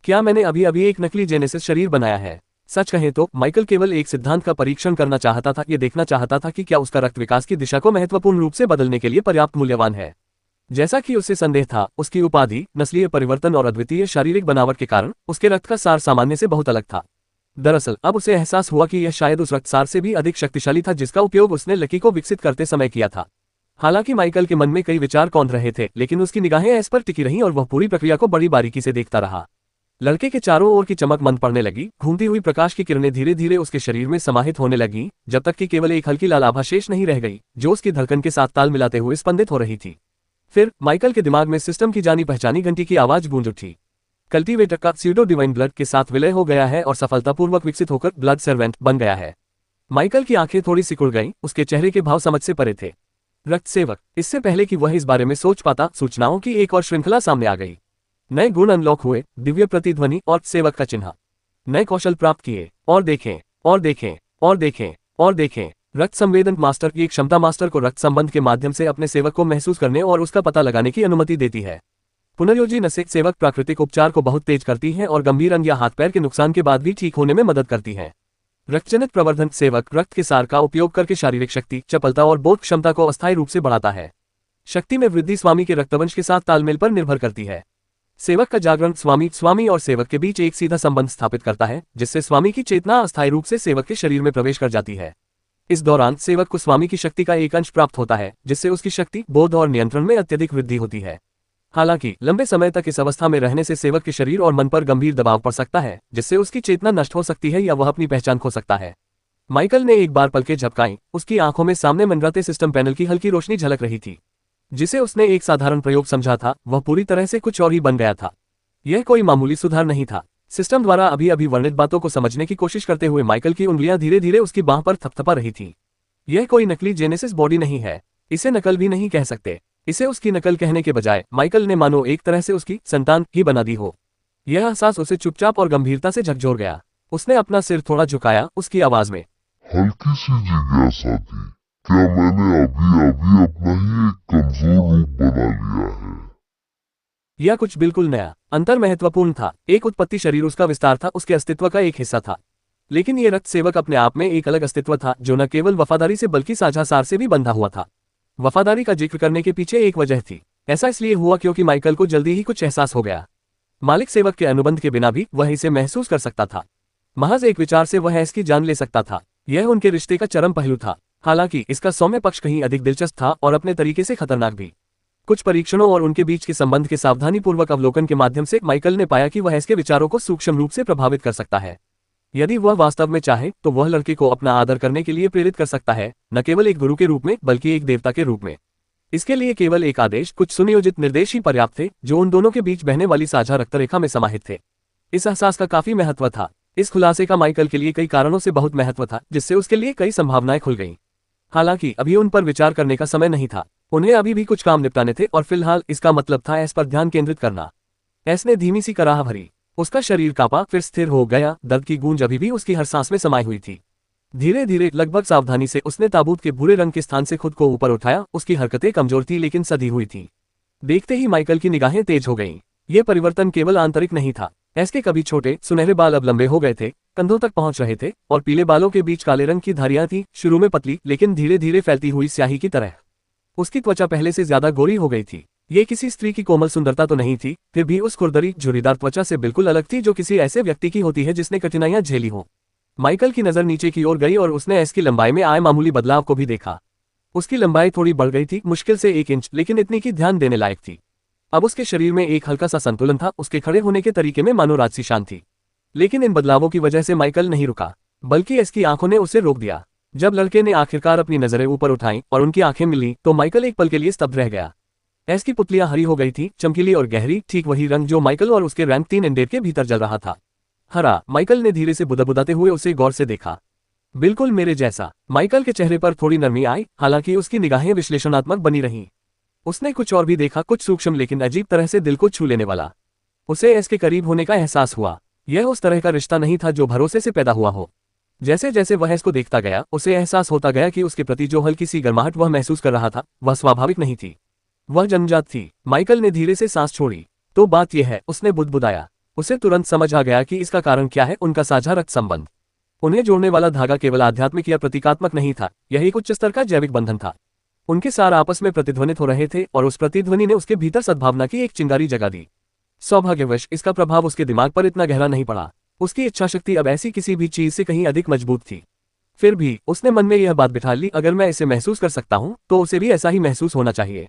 क्या मैंने अभी अभी एक नकली जेनेसिस शरीर बनाया है? सच कहें तो माइकल केवल एक सिद्धांत का परीक्षण करना चाहता था। यह देखना चाहता था कि क्या उसका रक्त विकास की दिशा को महत्वपूर्ण रूप से बदलने के लिए पर्याप्त मूल्यवान है। जैसा कि उसे संदेह था, उसकी उपाधि, नस्लीय परिवर्तन और अद्वितीय शारीरिक बनावट के कारण उसके रक्त का सार सामान्य से बहुत अलग था। दरअसल अब उसे एहसास हुआ कि यह शायद उस रक्तसार से भी अधिक शक्तिशाली था जिसका उपयोग उसने लकी को विकसित करते समय किया था। हालांकि माइकल के मन में कई विचार कौंध रहे थे, लेकिन उसकी निगाहें एस पर टिकी रहीं और वह पूरी प्रक्रिया को बड़ी बारीकी से देखता रहा। लड़के के चारों ओर की चमक मंद पड़ने लगी। घूमती हुई प्रकाश की किरणें धीरे धीरे उसके शरीर में समाहित होने लगीं, जब तक कि केवल एक हल्की लाल आभा शेष नहीं रह गई, जो उसकी धड़कन के साथ ताल मिलाते हुए स्पंदित हो रही थी। फिर माइकल के दिमाग में सिस्टम की जानी पहचानी घंटी की आवाज गूंज उठी। कल्टीवेटर का स्यूडो डिवाइन ब्लड के साथ विलय हो गया है और सफलतापूर्वक विकसित होकर ब्लड सर्वेंट बन गया है। माइकल की आंखें थोड़ी सिकुड़ गईं, उसके चेहरे के भाव समझ से परे थे। रक्त सेवक। इससे पहले कि वह इस बारे में सोच पाता, सूचनाओं की एक और श्रृंखला सामने आ गई। नए गुण अनलॉक हुए, दिव्य प्रतिध्वनि और सेवक का चिन्ह। नए कौशल प्राप्त किए। और देखें, और देखें, और देखें, और देखें। रक्त संवेदन मास्टर की क्षमता मास्टर को रक्त संबंध के माध्यम से अपने सेवक को महसूस करने और उसका पता लगाने की अनुमति देती है। पुनर्योजी नसें सेवक प्राकृतिक उपचार को बहुत तेज करती हैं और गंभीर अंग या हाथ पैर के नुकसान के बाद भी ठीक होने में मदद करती हैं। रक्तजनित प्रवर्धन सेवक रक्त के सार का उपयोग करके शारीरिक शक्ति, चपलता और बोध क्षमता को अस्थायी रूप से बढ़ाता है। शक्ति में वृद्धि स्वामी के रक्तवंश के साथ तालमेल पर निर्भर करती है। सेवक का जागरण स्वामी और सेवक के बीच एक सीधा संबंध स्थापित करता है, जिससे स्वामी की चेतना अस्थायी रूप से सेवक के शरीर में प्रवेश कर जाती है। इस दौरान सेवक को स्वामी की शक्ति का एक अंश प्राप्त होता है, जिससे उसकी शक्ति, बोध और नियंत्रण में अत्यधिक वृद्धि होती है। हालांकि लंबे समय तक इस अवस्था में रहने से सेवक के शरीर और मन पर गंभीर दबाव पड़ सकता है, जिससे उसकी चेतना नष्ट हो सकती है या वह अपनी पहचान खो सकता है। माइकल ने एक बार पलकें झपकाईं। उसकी आंखों में सामने मंडराते सिस्टम पैनल की हल्की रोशनी झलक रही थी। जिसे उसने एक साधारण प्रयोग समझा था, वह पूरी तरह से कुछ और ही बन गया था। यह कोई मामूली सुधार नहीं था। सिस्टम द्वारा अभी अभी वर्णित बातों को समझने की कोशिश करते हुए माइकल की उंगलियां धीरे धीरे उसकी बांह पर थपथपा रही थीं। यह कोई नकली जेनेसिस बॉडी नहीं है। इसे नकल भी नहीं कह सकते। इसे उसकी नकल कहने के बजाय माइकल ने मानो एक तरह से उसकी संतान ही बना दी हो। यह एहसास उसे चुपचाप और गंभीरता से झकझोर गया। उसने अपना सिर थोड़ा झुकाया, उसकी आवाज में हल्की सी जिज्ञासा थी। क्या मैंने अभी अभी अपना ही एक कमजोर रूप बना लिया है? यह कुछ बिल्कुल नया, अंतर महत्वपूर्ण था। एक उत्पत्ति शरीर उसका विस्तार था, उसके अस्तित्व का एक हिस्सा था। लेकिन ये रक्त सेवक अपने आप में एक अलग अस्तित्व था, जो न केवल वफादारी से बल्कि साझा सार से भी बंधा हुआ था। वफादारी का जिक्र करने के पीछे एक वजह थी। ऐसा इसलिए हुआ क्योंकि माइकल को जल्दी ही कुछ एहसास हो गया। मालिक सेवक के अनुबंध के बिना भी वह इसे महसूस कर सकता था। महज एक विचार से वह इसकी जान ले सकता था। यह उनके रिश्ते का चरम पहलू था। हालांकि इसका सौम्य पक्ष कहीं अधिक दिलचस्प था और अपने तरीके से खतरनाक भी। कुछ परीक्षणों और उनके बीच के संबंध के सावधानीपूर्वक अवलोकन के माध्यम से माइकल ने पाया कि वह इसके विचारों को सूक्ष्म रूप से प्रभावित कर सकता है। यदि वह वास्तव में चाहे तो वह लड़के को अपना आदर करने के लिए प्रेरित कर सकता है, न केवल एक गुरु के रूप में बल्कि एक देवता के रूप में। इसके लिए केवल एक आदेश, कुछ सुनियोजित निर्देश ही पर्याप्त थे, जो उन दोनों के बीच बहने वाली साझा रक्तरेखा में समाहित थे। इस एहसास का काफी महत्व था। इस खुलासे का माइकल के लिए कई कारणों से बहुत महत्व था, जिससे उसके लिए कई संभावनाएं खुल गईं। हालांकि अभी उन पर विचार करने का समय नहीं था। उन्हें अभी भी कुछ काम निपटाने थे और फिलहाल इसका मतलब था एस पर ध्यान केंद्रित करना। एस ने धीमी सी कराह भरी। उसका शरीर कांपा, फिर स्थिर हो गया। दर्द की गूंज अभी भी उसकी हर सांस में समाई हुई थी। धीरे धीरे, लगभग सावधानी से उसने ताबूत के भूरे रंग के स्थान से खुद को ऊपर उठाया। उसकी हरकतें कमजोर थी लेकिन सधी हुई थी। देखते ही माइकल की निगाहें तेज हो गईं। ये परिवर्तन केवल आंतरिक नहीं था। एस के कभी छोटे सुनहरे बाल अब लंबे हो गए थे, कंधों तक पहुंच रहे थे और पीले बालों के बीच काले रंग की धारियां थीं, शुरू में पतली लेकिन धीरे धीरे फैलती हुई स्याही की तरह। उसकी त्वचा पहले से ज्यादा गोरी हो गई थी। ये किसी स्त्री की कोमल सुंदरता तो नहीं थी, फिर भी उस खुरदरी झुर्रीदार त्वचा से बिल्कुल अलग थी, जो किसी ऐसे व्यक्ति की होती है जिसने कठिनाइयां झेली हों। माइकल की नजर नीचे की ओर गई और उसने एस की लंबाई में आए मामूली बदलाव को भी देखा। उसकी लंबाई थोड़ी बढ़ गई थी, मुश्किल से 1 इंच, लेकिन इतनी कि ध्यान देने लायक थी। अब उसके शरीर में एक हल्का सा संतुलन था। उसके खड़े होने के तरीके में मानो राजसी शान थी। लेकिन इन बदलावों की वजह से माइकल नहीं रुका, बल्कि एस की आंखों ने उसे रोक दिया। जब लड़के ने आखिरकार अपनी नजरें ऊपर उठाईं और उनकी आंखें मिलीं, तो माइकल एक पल के लिए स्तब्ध रह गया। एस की पुतलियां हरी हो गई थी, चमकीली और गहरी, ठीक वही रंग जो माइकल और उसके रैंक 3 इंडेर के भीतर जल रहा था। हरा। माइकल ने धीरे से बुदबुदाते हुए उसे गौर से देखा। बिल्कुल मेरे जैसा। माइकल के चेहरे पर थोड़ी नरमी आई, हालांकि उसकी निगाहें विश्लेषणात्मक बनी रहीं। उसने कुछ और भी देखा, कुछ सूक्ष्म लेकिन अजीब तरह से दिल को छू लेने वाला। उसे एस के करीब होने का एहसास हुआ। यह उस तरह का रिश्ता नहीं था जो भरोसे से पैदा हुआ हो। जैसे जैसे वह एस को देखता गया, उसे एहसास होता गया कि उसके प्रति जो हल्की सी गर्माहट वह महसूस कर रहा था, वह स्वाभाविक नहीं थी, वह जन्मजात थी। माइकल ने धीरे से सांस छोड़ी। तो बात यह है, उसने बुदबुदाया। उसे तुरंत समझ आ गया कि इसका कारण क्या है, उनका साझा रक्त संबंध। उन्हें जोड़ने वाला धागा केवल आध्यात्मिक या प्रतीकात्मक नहीं था, यह एक उच्च स्तर का जैविक बंधन था। उनके सार आपस में प्रतिध्वनित हो रहे थे और उस प्रतिध्वनि ने उसके भीतर सद्भावना की एक चिंगारी जगा दी। सौभाग्यवश इसका प्रभाव उसके दिमाग पर इतना गहरा नहीं पड़ा। उसकी इच्छाशक्ति अब ऐसी किसी भी चीज से कहीं अधिक मजबूत थी। फिर भी उसने मन में यह बात बिठा ली, अगर मैं इसे महसूस कर सकता हूं तो उसे भी ऐसा ही महसूस होना चाहिए।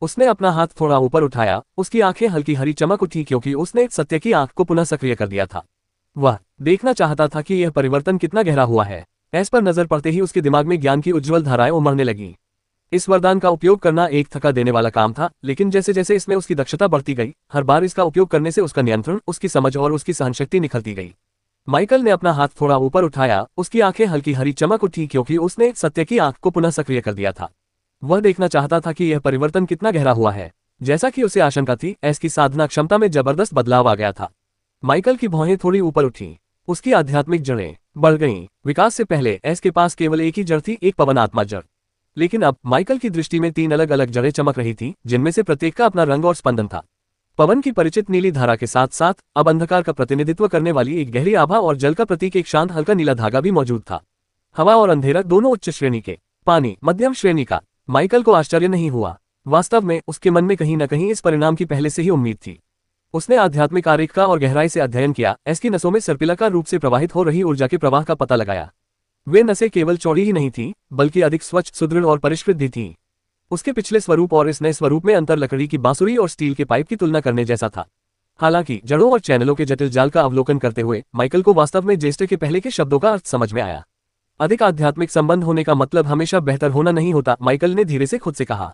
उसने अपना हाथ थोड़ा ऊपर उठाया। उसकी आंखें हल्की हरी चमक उठी क्योंकि उसने सत्य की आंख को पुनः सक्रिय कर दिया था। वह देखना चाहता था कि यह परिवर्तन कितना गहरा हुआ है। एस पर नजर पड़ते ही उसके दिमाग में ज्ञान की उज्ज्वल धाराएं उमड़ने लगीं। इस वरदान का उपयोग करना एक थका देने वाला काम था, लेकिन जैसे जैसे इसमें उसकी दक्षता बढ़ती गई, हर बार इसका उपयोग करने से उसका नियंत्रण, उसकी समझ और उसकी सहनशक्ति निखरती गई। माइकल ने अपना हाथ थोड़ा ऊपर उठाया। उसकी आंखें हल्की हरी चमक उठी क्योंकि उसने सत्य की आंख को पुनः सक्रिय कर दिया था। वह देखना चाहता था कि यह परिवर्तन कितना गहरा हुआ है। जैसा कि उसे आशंका थी, एस की साधना क्षमता में जबरदस्त बदलाव आ गया था। माइकल की भौहें थोड़ी ऊपर उठीं। उसकी आध्यात्मिक जड़ें बढ़ गईं। विकास से पहले एस के पास केवल एक ही जड़ थी, एक पवन आत्मा जड़। लेकिन अब माइकल की दृष्टि में 3 अलग अलग जड़ें चमक रही थीं, जिनमें से प्रत्येक का अपना रंग और स्पंदन था। पवन की परिचित नीली धारा के साथ साथ अब अंधकार का प्रतिनिधित्व करने वाली एक गहरी आभा और जल का प्रतीक एक शांत हल्का नीला धागा भी मौजूद था। हवा और अंधेरा दोनों उच्च श्रेणी के, पानी मध्यम श्रेणी का। माइकल को आश्चर्य नहीं हुआ। वास्तव में उसके मन में कहीं न कहीं इस परिणाम की पहले से ही उम्मीद थी। उसने आध्यात्मिक आरेख का और गहराई से अध्ययन किया। एस की नसों में सर्पिलाकार रूप से प्रवाहित हो रही ऊर्जा के प्रवाह का पता लगाया। वे नसें केवल चौड़ी ही नहीं थीं, बल्कि अधिक स्वच्छ, सुदृढ़ और परिष्कृत भी थीं। उसके पिछले स्वरूप और इस नए स्वरूप में अंतर लकड़ी की बांसुरी और स्टील के पाइप की तुलना करने जैसा था। हालांकि जड़ों और चैनलों के जटिल जाल का अवलोकन करते हुए माइकल को वास्तव में जेस्टर के पहले के शब्दों का अर्थ समझ में आया। अधिक आध्यात्मिक संबंध होने का मतलब हमेशा बेहतर होना नहीं होता, माइकल ने धीरे से खुद से कहा।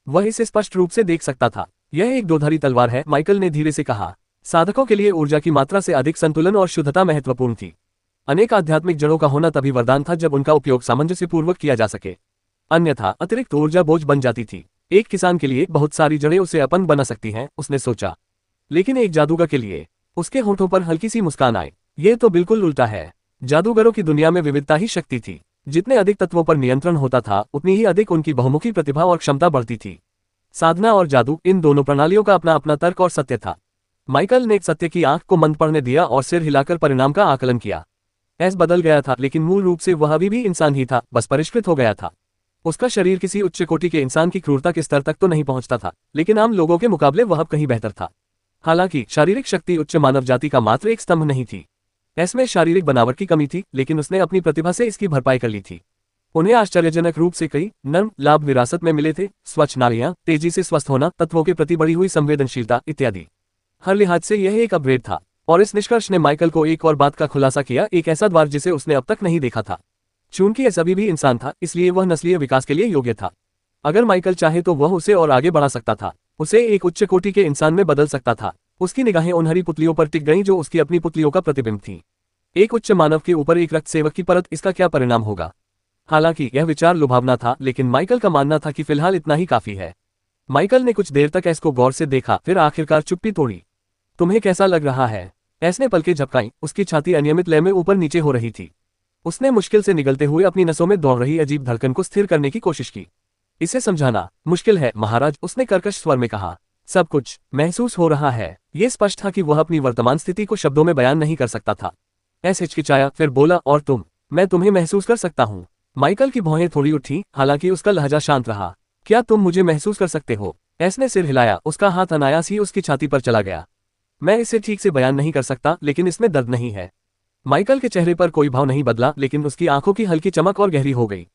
वह इसे स्पष्ट रूप से देख सकता था। यह एक दोधारी तलवार है, माइकल ने धीरे से कहा। साधकों के लिए ऊर्जा की मात्रा से अधिक संतुलन और शुद्धता महत्वपूर्ण थी। अनेक आध्यात्मिक जड़ों का होना तभी वरदान था जब उनका उपयोग सामंजस्यपूर्वक किया जा सके, अन्यथा अतिरिक्त ऊर्जा बोझ बन जाती थी। एक किसान के लिए बहुत सारी जड़ें उसे अपंग बना सकती हैं, उसने सोचा। लेकिन एक जादूगर के लिए। उसके होठों पर हल्की सी मुस्कान आई। ये तो बिल्कुल उल्टा है। जादूगरों की दुनिया में विविधता ही शक्ति थी। जितने अधिक तत्वों पर नियंत्रण होता था उतनी ही अधिक उनकी बहुमुखी प्रतिभा और क्षमता बढ़ती थी। साधना और जादू, इन दोनों प्रणालियों का अपना अपना तर्क और सत्य था। माइकल ने सत्य की आंख को मंद पड़ने दिया और सिर हिलाकर परिणाम का आकलन किया। एस बदल गया था, लेकिन मूल रूप से वह अभी भी इंसान ही था, बस परिष्कृत हो गया था। उसका शरीर किसी उच्च कोटि के इंसान की क्रूरता के स्तर तक तो नहीं पहुंचता था, लेकिन आम लोगों के मुकाबले वह अब कहीं बेहतर था। हालांकि शारीरिक शक्ति उच्च मानव जाति का मात्र एक स्तंभ नहीं थी। एस में शारीरिक बनावट की कमी थी, लेकिन उसने अपनी प्रतिभा से इसकी भरपाई कर ली थी। उन्हें आश्चर्यजनक रूप से कई नर्म लाभ विरासत में मिले थे, स्वच्छ नालियां, तेजी से स्वस्थ होना, तत्वों के प्रति बढ़ी हुई संवेदनशीलता इत्यादि। हर लिहाज से यह एक अपग्रेड था, और इस निष्कर्ष ने माइकल को एक और बात का खुलासा किया, एक ऐसा द्वार जिसे उसने अब तक नहीं देखा था। चूंकि एस अभी भी इंसान था, इसलिए वह नस्लीय विकास के लिए योग्य था। अगर माइकल चाहे तो वह उसे और आगे बढ़ा सकता था, उसे एक उच्च कोटि के इंसान में बदल सकता था। उसकी निगाहें उन हरी पुतलियों पर टिक गईं जो उसकी अपनी पुतलियों का प्रतिबिंब थी। एक उच्च मानव के ऊपर एक रक्त सेवक की परत, इसका क्या परिणाम होगा? हालांकि यह विचार लुभावना था, लेकिन माइकल का मानना था कि फिलहाल इतना ही काफी है। माइकल ने कुछ देर तक एस को गौर से देखा, फिर आखिरकार चुप्पी तोड़ी। तुम्हें कैसा लग रहा है? एस ने पलकें झपकाईं, उसकी छाती अनियमित लय में ऊपर नीचे हो रही थी। उसने मुश्किल से निगलते हुए अपनी नसों में दौड़ रही अजीब धड़कन को स्थिर करने की कोशिश की। इसे समझाना मुश्किल है महाराज, उसने कर्कश स्वर में कहा। सब कुछ महसूस हो रहा है। ये स्पष्ट था कि वह अपनी वर्तमान स्थिति को शब्दों में बयान नहीं कर सकता था। एस हिचकिचाया, फिर बोला, और तुम? मैं तुम्हें महसूस कर सकता हूँ। माइकल की भौहें थोड़ी उठी, हालांकि उसका लहजा शांत रहा। क्या तुम मुझे महसूस कर सकते हो? एस ने सिर हिलाया, उसका हाथ अनायास ही उसकी छाती पर चला गया। मैं इसे ठीक से बयान नहीं कर सकता, लेकिन इसमें दर्द नहीं है। माइकल के चेहरे पर कोई भाव नहीं बदला, लेकिन उसकी आंखों की हल्की चमक और गहरी हो गई।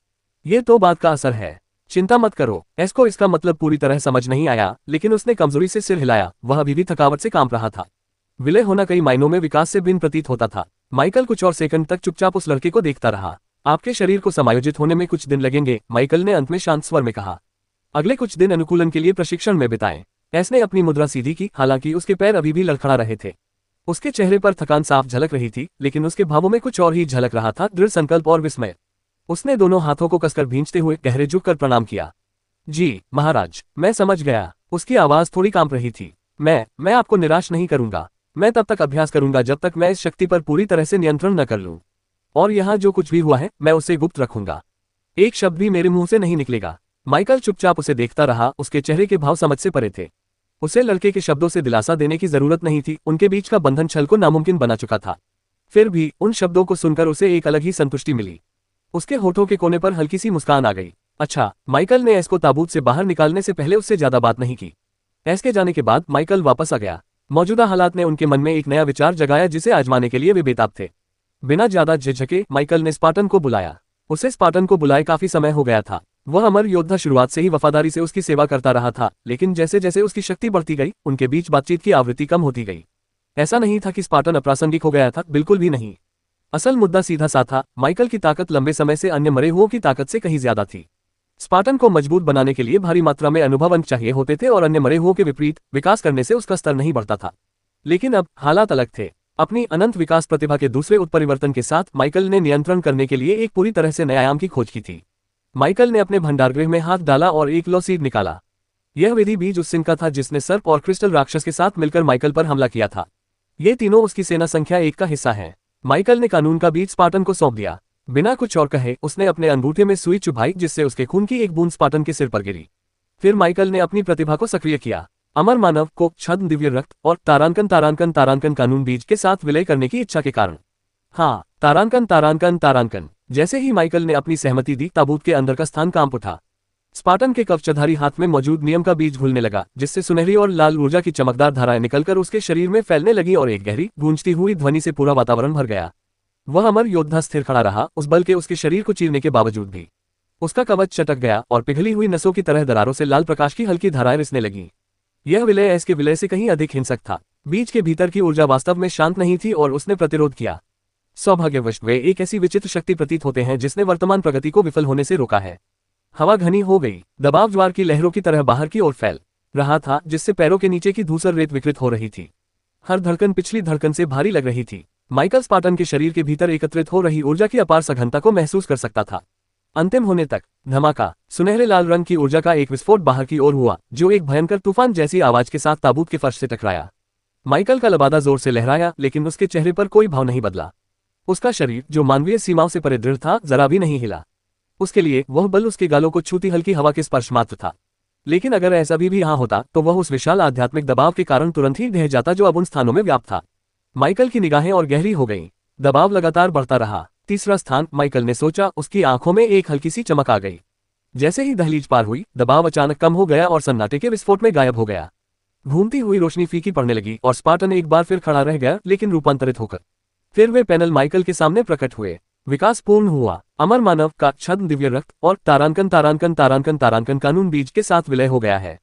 ये तो बात का असर है। चिंता मत करो। एस को इसका मतलब पूरी तरह समझ नहीं आया, लेकिन उसने कमजोरी से सिर हिलाया। वह अभी भी थकावट से कांप रहा था। विलय होना कई मायनों में विकास से भिन्न प्रतीत होता था। माइकल कुछ और सेकंड तक चुपचाप उस लड़के को देखता रहा। आपके शरीर को समायोजित होने में कुछ दिन लगेंगे, माइकल ने अंत में शांत स्वर में कहा। अगले कुछ दिन अनुकूलन के लिए प्रशिक्षण में बिताएं। एस ने अपनी मुद्रा सीधी की, हालांकि उसके पैर अभी भी लड़खड़ा रहे थे। उसके चेहरे पर थकान साफ झलक रही थी, लेकिन उसके भावों में कुछ और ही झलक रहा था, दृढ़ संकल्प और विस्मय। उसने दोनों हाथों को कसकर भींचते हुए गहरे झुककर प्रणाम किया। जी महाराज, मैं समझ गया। उसकी आवाज थोड़ी कांप रही थी। मैं आपको निराश नहीं करूंगा। मैं तब तक अभ्यास करूंगा जब तक मैं इस शक्ति पर पूरी तरह से नियंत्रण न कर लूं। और यहाँ जो कुछ भी हुआ है, मैं उसे गुप्त रखूंगा। एक शब्द भी मेरे मुंह से नहीं निकलेगा। माइकल चुपचाप उसे देखता रहा, उसके चेहरे के भाव समझ से परे थे। उसे लड़के के शब्दों से दिलासा देने की जरूरत नहीं थी, उनके बीच का बंधन छल को नामुमकिन बना चुका था। फिर भी उन शब्दों को सुनकर उसे एक अलग ही संतुष्टि मिली। उसके होठों के कोने पर हल्की सी मुस्कान आ गई। अच्छा, माइकल ने एस को ताबूत से बाहर निकालने से पहले उससे ज्यादा बात नहीं की। एस के जाने के बाद माइकल वापस आ गया। मौजूदा हालात ने उनके मन में एक नया विचार जगाया जिसे आजमाने के लिए वे बेताब थे। बिना ज्यादा झिझके माइकल ने स्पार्टन को बुलाया। उसे स्पार्टन को बुलाए काफी समय हो गया था। वह अमर योद्धा शुरुआत से ही वफादारी से उसकी सेवा करता रहा था, लेकिन जैसे जैसे उसकी शक्ति बढ़ती गई, उनके बीच बातचीत की आवृत्ति कम होती गई। ऐसा नहीं था कि स्पार्टन अप्रासंगिक हो गया था, बिल्कुल भी नहीं। असल मुद्दा सीधा सा था, माइकल की ताकत लंबे समय से अन्य मरे हुओं की ताकत से कहीं ज्यादा थी। स्पार्टन को मजबूत बनाने के लिए भारी मात्रा में अनुभव अंक चाहिए होते थे और अन्य मरे हुओं के विपरीत विकास करने से उसका स्तर नहीं बढ़ता था। लेकिन अब हालात अलग थे। अपनी अनंत विकास प्रतिभा के दूसरे उत्परिवर्तन के साथ माइकल ने नियंत्रण करने के लिए एक पूरी तरह से नए आयाम की खोज की थी। माइकल ने अपने भंडारगृह में हाथ डाला और एक लो सीड निकाला। यह विधि बीज उस सिंह का था जिसने सर्प और क्रिस्टल राक्षस के साथ मिलकर माइकल पर हमला किया था। ये तीनों उसकी सेना संख्या 1 का हिस्सा हैं। माइकल ने कानून का बीज स्पार्टन को सौंप दिया। बिना कुछ और कहे उसने अपने अंगूठे में सुई चुभाई, जिससे उसके खून की एक बूंद स्पार्टन के सिर पर गिरी। फिर माइकल ने अपनी प्रतिभा को सक्रिय किया। अमर मानव को छद्म दिव्य रक्त और तारांकन कानून बीज के साथ विलय करने की इच्छा के कारण। हाँ, तारांकन। जैसे ही माइकल ने अपनी सहमति दी, ताबूत के अंदर का स्थान कांप उठा। स्पार्टन के कवचधारी हाथ में मौजूद नियम का बीज घुलने लगा, जिससे सुनहरी और लाल ऊर्जा की चमकदार धाराएं निकलकर उसके शरीर में फैलने लगी और एक गहरी गूंजती हुई ध्वनि से पूरा वातावरण भर गया। वह अमर योद्धा स्थिर खड़ा रहा, उस बल के उसके शरीर को चीरने के बावजूद भी। उसका कवच चटक गया और पिघली हुई नसों की तरह दरारों से लाल प्रकाश की हल्की धाराएं रिसने लगीं। यह विलय एस के विलय से कहीं अधिक हिंसक था। बीज के भीतर की ऊर्जा वास्तव में शांत नहीं थी और उसने प्रतिरोध किया। सौभाग्यवश वे एक ऐसी विचित्र शक्ति प्रतीत होते हैं जिसने वर्तमान प्रगति को विफल होने से रोका है। हवा घनी हो गई। दबाव ज्वार की लहरों की तरह बाहर की ओर फैल रहा था, जिससे पैरों के नीचे की धूसर रेत विकृत हो रही थी। हर धड़कन पिछली धड़कन से भारी लग रही थी। माइकल स्पार्टन के शरीर के भीतर एकत्रित हो रही ऊर्जा की अपार सघनता को महसूस कर सकता था। अंतिम होने तक धमाका, सुनहरे लाल रंग की ऊर्जा का एक विस्फोट बाहर की ओर हुआ, जो एक भयंकर तूफान जैसी आवाज के साथ ताबूत के फर्श से टकराया। माइकल का लबादा जोर से लहराया, लेकिन उसके चेहरे पर कोई भाव नहीं बदला। उसका शरीर, जो मानवीय सीमाओं से परे दृढ़ था, जरा भी नहीं हिला। उसके लिए वह बल उसके गालों को छूती हल्की हवा के स्पर्श मात्र था। लेकिन अगर ऐसा भी यहाँ होता तो वह उस विशाल आध्यात्मिक दबाव के कारण तुरंत ही ढह जाता जो अब उन स्थानों में व्याप्त था। माइकल की निगाहें और गहरी हो गईं। दबाव लगातार बढ़ता रहा। तीसरा स्थान, माइकल ने सोचा। उसकी आंखों में एक हल्की सी चमक आ गई। जैसे ही दहलीज पार हुई, दबाव अचानक कम हो गया और सन्नाटे के विस्फोट में गायब हो गया। घूमती हुई रोशनी फीकी पड़ने लगी और स्पार्टन एक बार फिर खड़ा रह गया, लेकिन रूपांतरित होकर। फिर वे पैनल माइकल के सामने प्रकट हुए। विकास पूर्ण हुआ। अमर मानव का छद्म दिव्य रक्त और तारांकन तारांकन तारांकन तारांकन कानून बीज के साथ विलय हो गया है।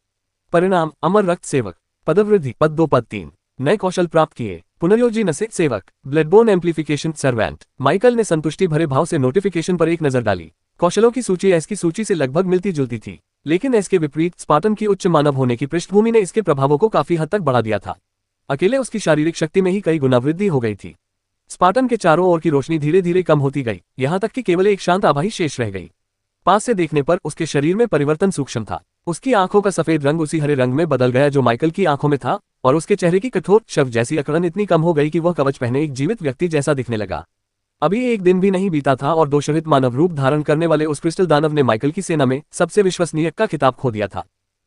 परिणाम, अमर रक्त सेवक। पदवृद्धि, पद 2 पद 3। नए कौशल प्राप्त किए। पुनर्योजी नसे सेवक। ब्लडबोर्न एम्प्लीफिकेशन सर्वेंट। माइकल ने संतुष्टि भरे भाव से नोटिफिकेशन पर एक नजर डाली। कौशलों की सूची एस की सूची से लगभग मिलती जुलती थी, लेकिन एस के विपरीत स्पार्टन की उच्च मानव होने की पृष्ठभूमि ने इसके प्रभावों को काफी हद तक बढ़ा दिया था। अकेले उसकी शारीरिक शक्ति में ही कई गुना वृद्धि हो गई थी। स्पार्टन के चारों ओर की रोशनी धीरे धीरे कम होती गई, यहां तक कि केवल एक शांत आभा ही शेष रह गई। पास से देखने पर उसके शरीर में परिवर्तन सूक्ष्म था। उसकी आंखों का सफेद रंग उसी हरे रंग में बदल गया जो माइकल की आंखों में था, और उसके चेहरे की कठोर शव जैसी अकड़न इतनी कम हो गई कि वह कवच पहने एक जीवित व्यक्ति जैसा दिखने लगा। अभी एक दिन भी नहीं बीता था और दोषरहित मानव रूप धारण करने वाले उस क्रिस्टल दानव ने माइकल की सेना में सबसे विश्वसनीय का खिताब खो दिया था।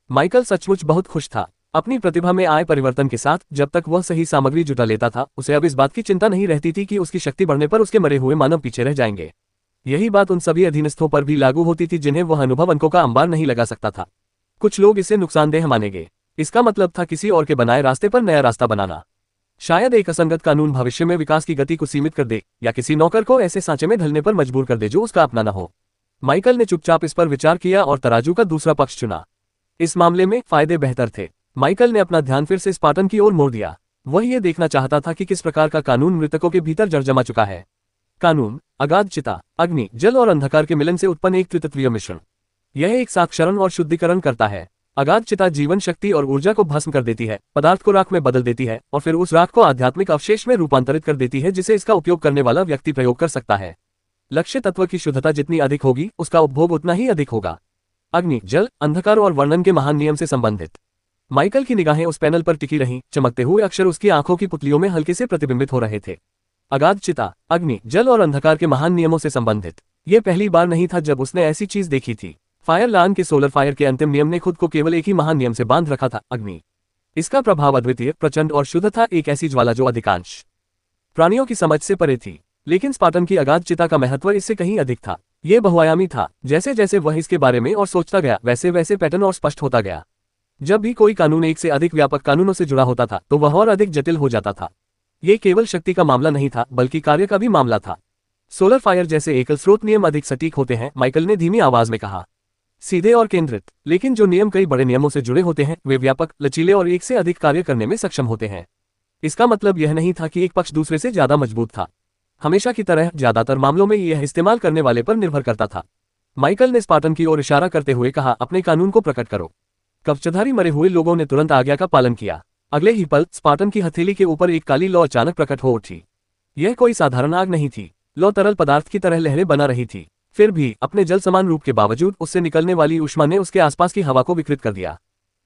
माइकल सचमुच बहुत खुश था। अपनी प्रतिभा में आए परिवर्तन के साथ जब तक वह सही सामग्री जुटा लेता था, उसे अब इस बात की चिंता नहीं रहती थी कि उसकी शक्ति बढ़ने पर उसके मरे हुए मानव पीछे रह जाएंगे। यही बात उन सभी अधीनस्थों पर भी लागू होती थी जिन्हें वह अनुभव अंकों का अंबार नहीं लगा सकता था। कुछ लोग इसे नुकसानदेह मानेंगे। इसका मतलब था किसी और के बनाए रास्ते पर नया रास्ता बनाना। शायद एक असंगत कानून भविष्य में विकास की गति को सीमित कर दे, या किसी नौकर को ऐसे सांचे में ढलने पर मजबूर कर दे जो उसका अपना न हो। माइकल ने चुपचाप इस पर विचार किया और तराजू का दूसरा पक्ष चुना। इस मामले में फायदे बेहतर थे। माइकल ने अपना ध्यान फिर से स्पार्टन की ओर मोड़ दिया। वह ये देखना चाहता था कि किस प्रकार का कानून मृतकों के भीतर जड़ जमा चुका है। कानून, अगाध चिता, अग्नि, जल और अंधकार के मिलन से उत्पन्न एक त्रितत्वीय मिश्रण। यह एक साक्षरण और शुद्धिकरण करता है। अगाध चिता जीवन शक्ति और ऊर्जा को भस्म कर देती है, पदार्थ को राख में बदल देती है और फिर उस राख को आध्यात्मिक अवशेष में रूपांतरित कर देती है जिसे इसका उपयोग करने वाला व्यक्ति प्रयोग कर सकता है। लक्ष्य तत्व की शुद्धता जितनी अधिक होगी, उसका उपभोग उतना ही अधिक होगा। अग्नि, जल, अंधकार और वर्णन के महान नियम से संबंधित। माइकल की निगाहें उस पैनल पर टिकी रहीं। चमकते हुए अक्षर उसकी आंखों की पुतलियों में हल्के से प्रतिबिंबित हो रहे थे। अगाध चिता, अग्नि, जल और अंधकार के महान नियमों से संबंधित। यह पहली बार नहीं था जब उसने ऐसी चीज देखी थी। फायर लान के सोलर फायर के अंतिम नियम ने खुद को केवल एक ही महान नियम से बांध रखा था, अग्नि। इसका प्रभाव अद्वितीय, प्रचंड और शुद्ध था, एक ऐसी ज्वाला जो अधिकांश प्राणियों की समझ से परे थी। लेकिन स्पार्टन की अगाध चिता का महत्व इससे कहीं अधिक था। यह बहुआयामी था। जैसे जैसे वह इसके बारे में और सोचता गया, वैसे वैसे पैटर्न और स्पष्ट होता गया। जब भी कोई कानून एक से अधिक व्यापक कानूनों से जुड़ा होता था तो वह और अधिक जटिल हो जाता था। ये केवल शक्ति का मामला नहीं था, बल्कि कार्य का भी मामला था। सोलर फायर जैसे एकल स्रोत नियम अधिक सटीक होते हैं, माइकल ने धीमी आवाज में कहा, सीधे और केंद्रित। लेकिन जो नियम कई बड़े नियमों से जुड़े होते हैं, वे व्यापक, लचीले और एक से अधिक कार्य करने में सक्षम होते हैं। इसका मतलब यह नहीं था कि एक पक्ष दूसरे से ज्यादा मजबूत था। हमेशा की तरह ज्यादातर मामलों में यह इस्तेमाल करने वाले पर निर्भर करता था। माइकल ने स्पार्टन की ओर इशारा करते हुए कहा, अपने कानून को प्रकट करो। कवचधारी मरे हुए लोगों ने तुरंत आज्ञा का पालन किया। अगले ही पल स्पार्टन की हथेली के ऊपर एक काली लौ अचानक प्रकट हो उठी। यह कोई साधारण आग नहीं थी। लौ तरल पदार्थ की तरह लहरें बना रही थी। फिर भी अपने जल समान रूप के बावजूद उससे निकलने वाली ऊष्मा ने उसके आसपास की हवा को विकृत कर दिया।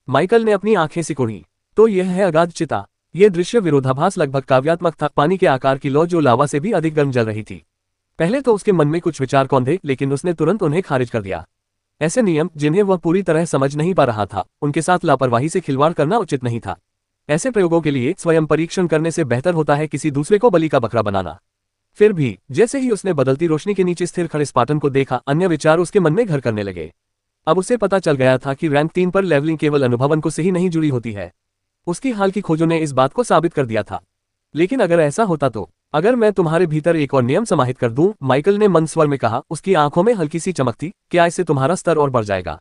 माइकल ने अपनी आंखें सिकुड़ी। तो यह है अगाध चिता। यह दृश्य विरोधाभास लगभग काव्यात्मक था। पानी के आकार की लौ जो लावा से भी अधिक गर्म जल रही थी। पहले तो उसके मन में कुछ विचार कौंधे, लेकिन उसने तुरंत उन्हें खारिज कर दिया। ऐसे नियम जिन्हें वह पूरी तरह समझ नहीं पा रहा था, उनके साथ लापरवाही से खिलवाड़ करना उचित नहीं था। ऐसे प्रयोगों के लिए स्वयं परीक्षण करने से बेहतर होता है किसी दूसरे को बलि का बकरा बनाना। फिर भी जैसे ही उसने बदलती रोशनी के नीचे स्थिर खड़े स्पार्टन को देखा, अन्य विचार उसके मन में घर करने लगे। अब उसे पता चल गया था कि रैंक 3 पर लेवलिंग केवल अनुभवन को से ही नहीं जुड़ी होती है। उसकी हाल की खोजों ने इस बात को साबित कर दिया था। लेकिन अगर ऐसा होता तो, अगर मैं तुम्हारे भीतर एक और नियम समाहित कर दूं, माइकल ने मंद स्वर में कहा। उसकी आंखों में हल्की सी चमक थी। क्या इससे तुम्हारा स्तर और बढ़ जाएगा,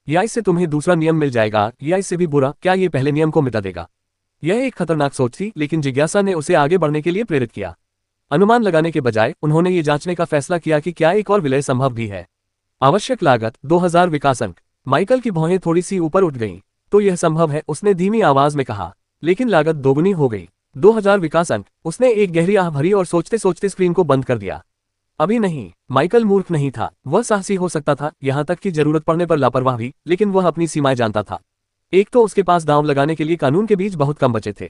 या इससे तुम्हें दूसरा नियम मिल जाएगा, या इससे भी बुरा, क्या ये पहले नियम को मिटा देगा? यह एक खतरनाक सोच थी, लेकिन जिज्ञासा ने उसे आगे बढ़ने के लिए प्रेरित किया। अनुमान लगाने के बजाय उन्होंने ये जांचने का फैसला किया कि क्या एक और विलय संभव भी है। आवश्यक लागत 2000 विकास अंक। माइकल की भौहें थोड़ी सी ऊपर उठ गईं। तो यह संभव है, उसने धीमी आवाज में कहा, लेकिन लागत दोगुनी हो गई। 2000 विकास अंक। उसने एक गहरी आह भरी और सोचते सोचते स्क्रीन को बंद कर दिया। अभी नहीं। माइकल मूर्ख नहीं था। वह साहसी हो सकता था, यहां तक कि जरूरत पड़ने पर लापरवाह भी, लेकिन वह अपनी सीमाएं जानता था। एक तो उसके पास दांव लगाने के लिए कानून के बीच बहुत कम बचे थे।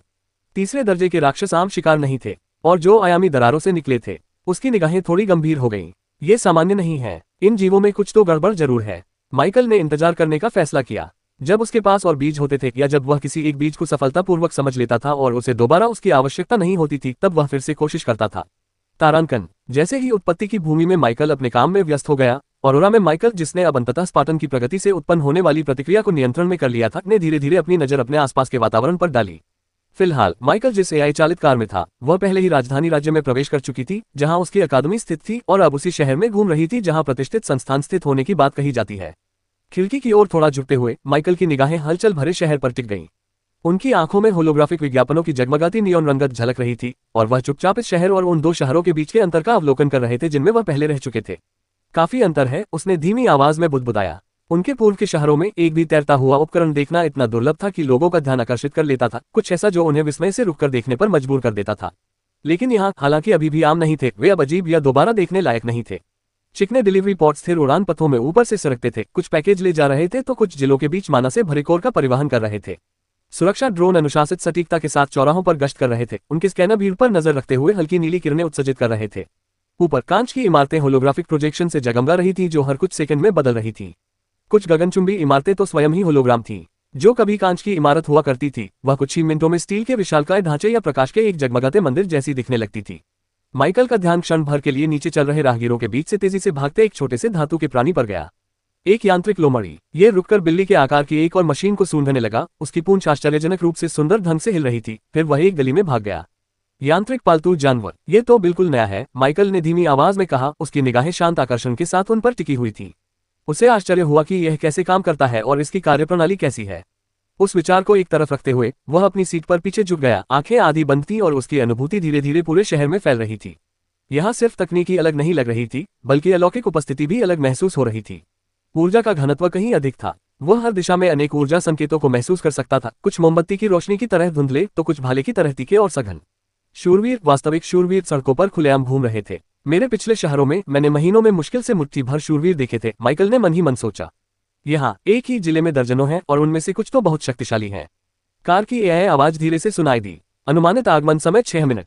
तीसरे दर्जे के राक्षस आम शिकार नहीं थे, और जो आयामी दरारों से निकले थे, उसकी निगाहें थोड़ी गंभीर हो गईं। ये सामान्य नहीं है, इन जीवों में कुछ तो गड़बड़ जरूर है। माइकल ने इंतजार करने का फैसला किया। जब उसके पास और बीज होते थे या जब वह किसी एक बीज को सफलतापूर्वक समझ लेता था और उसे दोबारा उसकी आवश्यकता नहीं होती थी, तब वह फिर से कोशिश करता था। तारांकन। जैसे ही उत्पत्ति की भूमि में माइकल अपने काम में व्यस्त हो गया, औरोरा में माइकल, जिसने अब अंततः स्पार्टन की प्रगति से उत्पन्न होने वाली प्रतिक्रिया को नियंत्रण में कर लिया था, ने धीरे धीरे अपनी नजर अपने आसपास के वातावरण पर डाली। फिलहाल माइकल जिस एआई चालित कार में था, वह पहले ही राजधानी राज्य में प्रवेश कर चुकी थी, जहां उसकी अकादमी स्थित थी, और अब उसी शहर में घूम रही थी जहां प्रतिष्ठित संस्थान स्थित होने की बात कही जाती है। खिड़की की ओर थोड़ा झुकते हुए माइकल की निगाहें हलचल भरे शहर पर टिक गईं। उनकी आंखों में होलोग्राफिक विज्ञापनों की जगमगाती नियॉन रंगत झलक रही थी, और वह चुपचाप इस शहर और उन दो शहरों के बीच के अंतर का अवलोकन कर रहे थे जिनमें वह पहले रह चुके थे। काफी अंतर है, उसने धीमी आवाज में बुदबुदाया। उनके पूर्व के शहरों में एक भी तैरता हुआ उपकरण देखना इतना दुर्लभ था कि लोगों का ध्यान आकर्षित कर लेता था, कुछ ऐसा जो उन्हें विस्मय से रुककर देखने पर मजबूर कर देता था। लेकिन यहाँ हालांकि अभी भी आम नहीं थे, वे अब अजीब या दोबारा देखने लायक नहीं थे। चिकने डिलीवरी पॉट स्थिर उड़ान पथों में ऊपर से सरकते थे, कुछ पैकेज ले जा रहे थे तो कुछ जिलों के बीच माना से भरे कोर का परिवहन कर रहे थे। सुरक्षा ड्रोन अनुशासित सटीकता के साथ चौराहों पर गश्त कर रहे थे, उनके स्कैनर भीड़ पर नजर रखते हुए हल्की नीली किरणें उत्सर्जित कर रहे थे। ऊपर कांच की इमारतें होलोग्राफिक प्रोजेक्शन से जगमगा रही थीं जो हर कुछ सेकंड में बदल रही थीं। कुछ गगनचुंबी इमारतें तो स्वयं ही होलोग्राम थीं। जो कभी कांच की इमारत हुआ करती थी, वह कुछ ही मिनटों में स्टील के विशालकाय ढांचे या प्रकाश के एक जगमगाते मंदिर जैसी दिखने लगती थी। माइकल का ध्यान क्षण भर के लिए नीचे चल रहे राहगीरों के बीच से तेजी से भागते एक छोटे से धातु के प्राणी पर गया। एक यांत्रिक लोमड़ी। ये रुककर बिल्ली के आकार की एक और मशीन को सूंघने लगा। उसकी पूंछ आश्चर्यजनक रूप से सुंदर ढंग से हिल रही थी। फिर वह एक गली में भाग गया। यांत्रिक पालतू जानवर, ये तो बिल्कुल नया है, माइकल ने धीमी आवाज में कहा। उसकी निगाहें शांत आकर्षण के साथ उन पर टिकी हुई थी। उसे आश्चर्य हुआ कि यह कैसे काम करता है और इसकी कार्यप्रणाली कैसी है। उस विचार को एक तरफ रखते हुए वह अपनी सीट पर पीछे झुक गया। आंखें आधी बंद थीं और उसकी अनुभूति धीरे धीरे पूरे शहर में फैल रही थी। यहाँ सिर्फ तकनीकी अलग नहीं लग रही थी, बल्कि अलौकिक उपस्थिति भी अलग महसूस हो रही थी। ऊर्जा का घनत्व कहीं अधिक था। वह हर दिशा में अनेक ऊर्जा संकेतों को महसूस कर सकता था, कुछ मोमबत्ती की रोशनी की तरह धुंधले तो कुछ भाले की तरह तीखे और सघन। शूरवीर, वास्तविक शूरवीर सड़कों पर खुलेआम घूम रहे थे। मेरे पिछले शहरों में मैंने महीनों में मुश्किल से मुट्ठी भर शूरवीर देखे थे, माइकल ने मन ही मन सोचा। यहाँ एक ही जिले में दर्जनों हैं और उनमें से कुछ तो बहुत शक्तिशाली हैं। कार की एआई आवाज धीरे से सुनाई दी। अनुमानित आगमन समय 6 मिनट।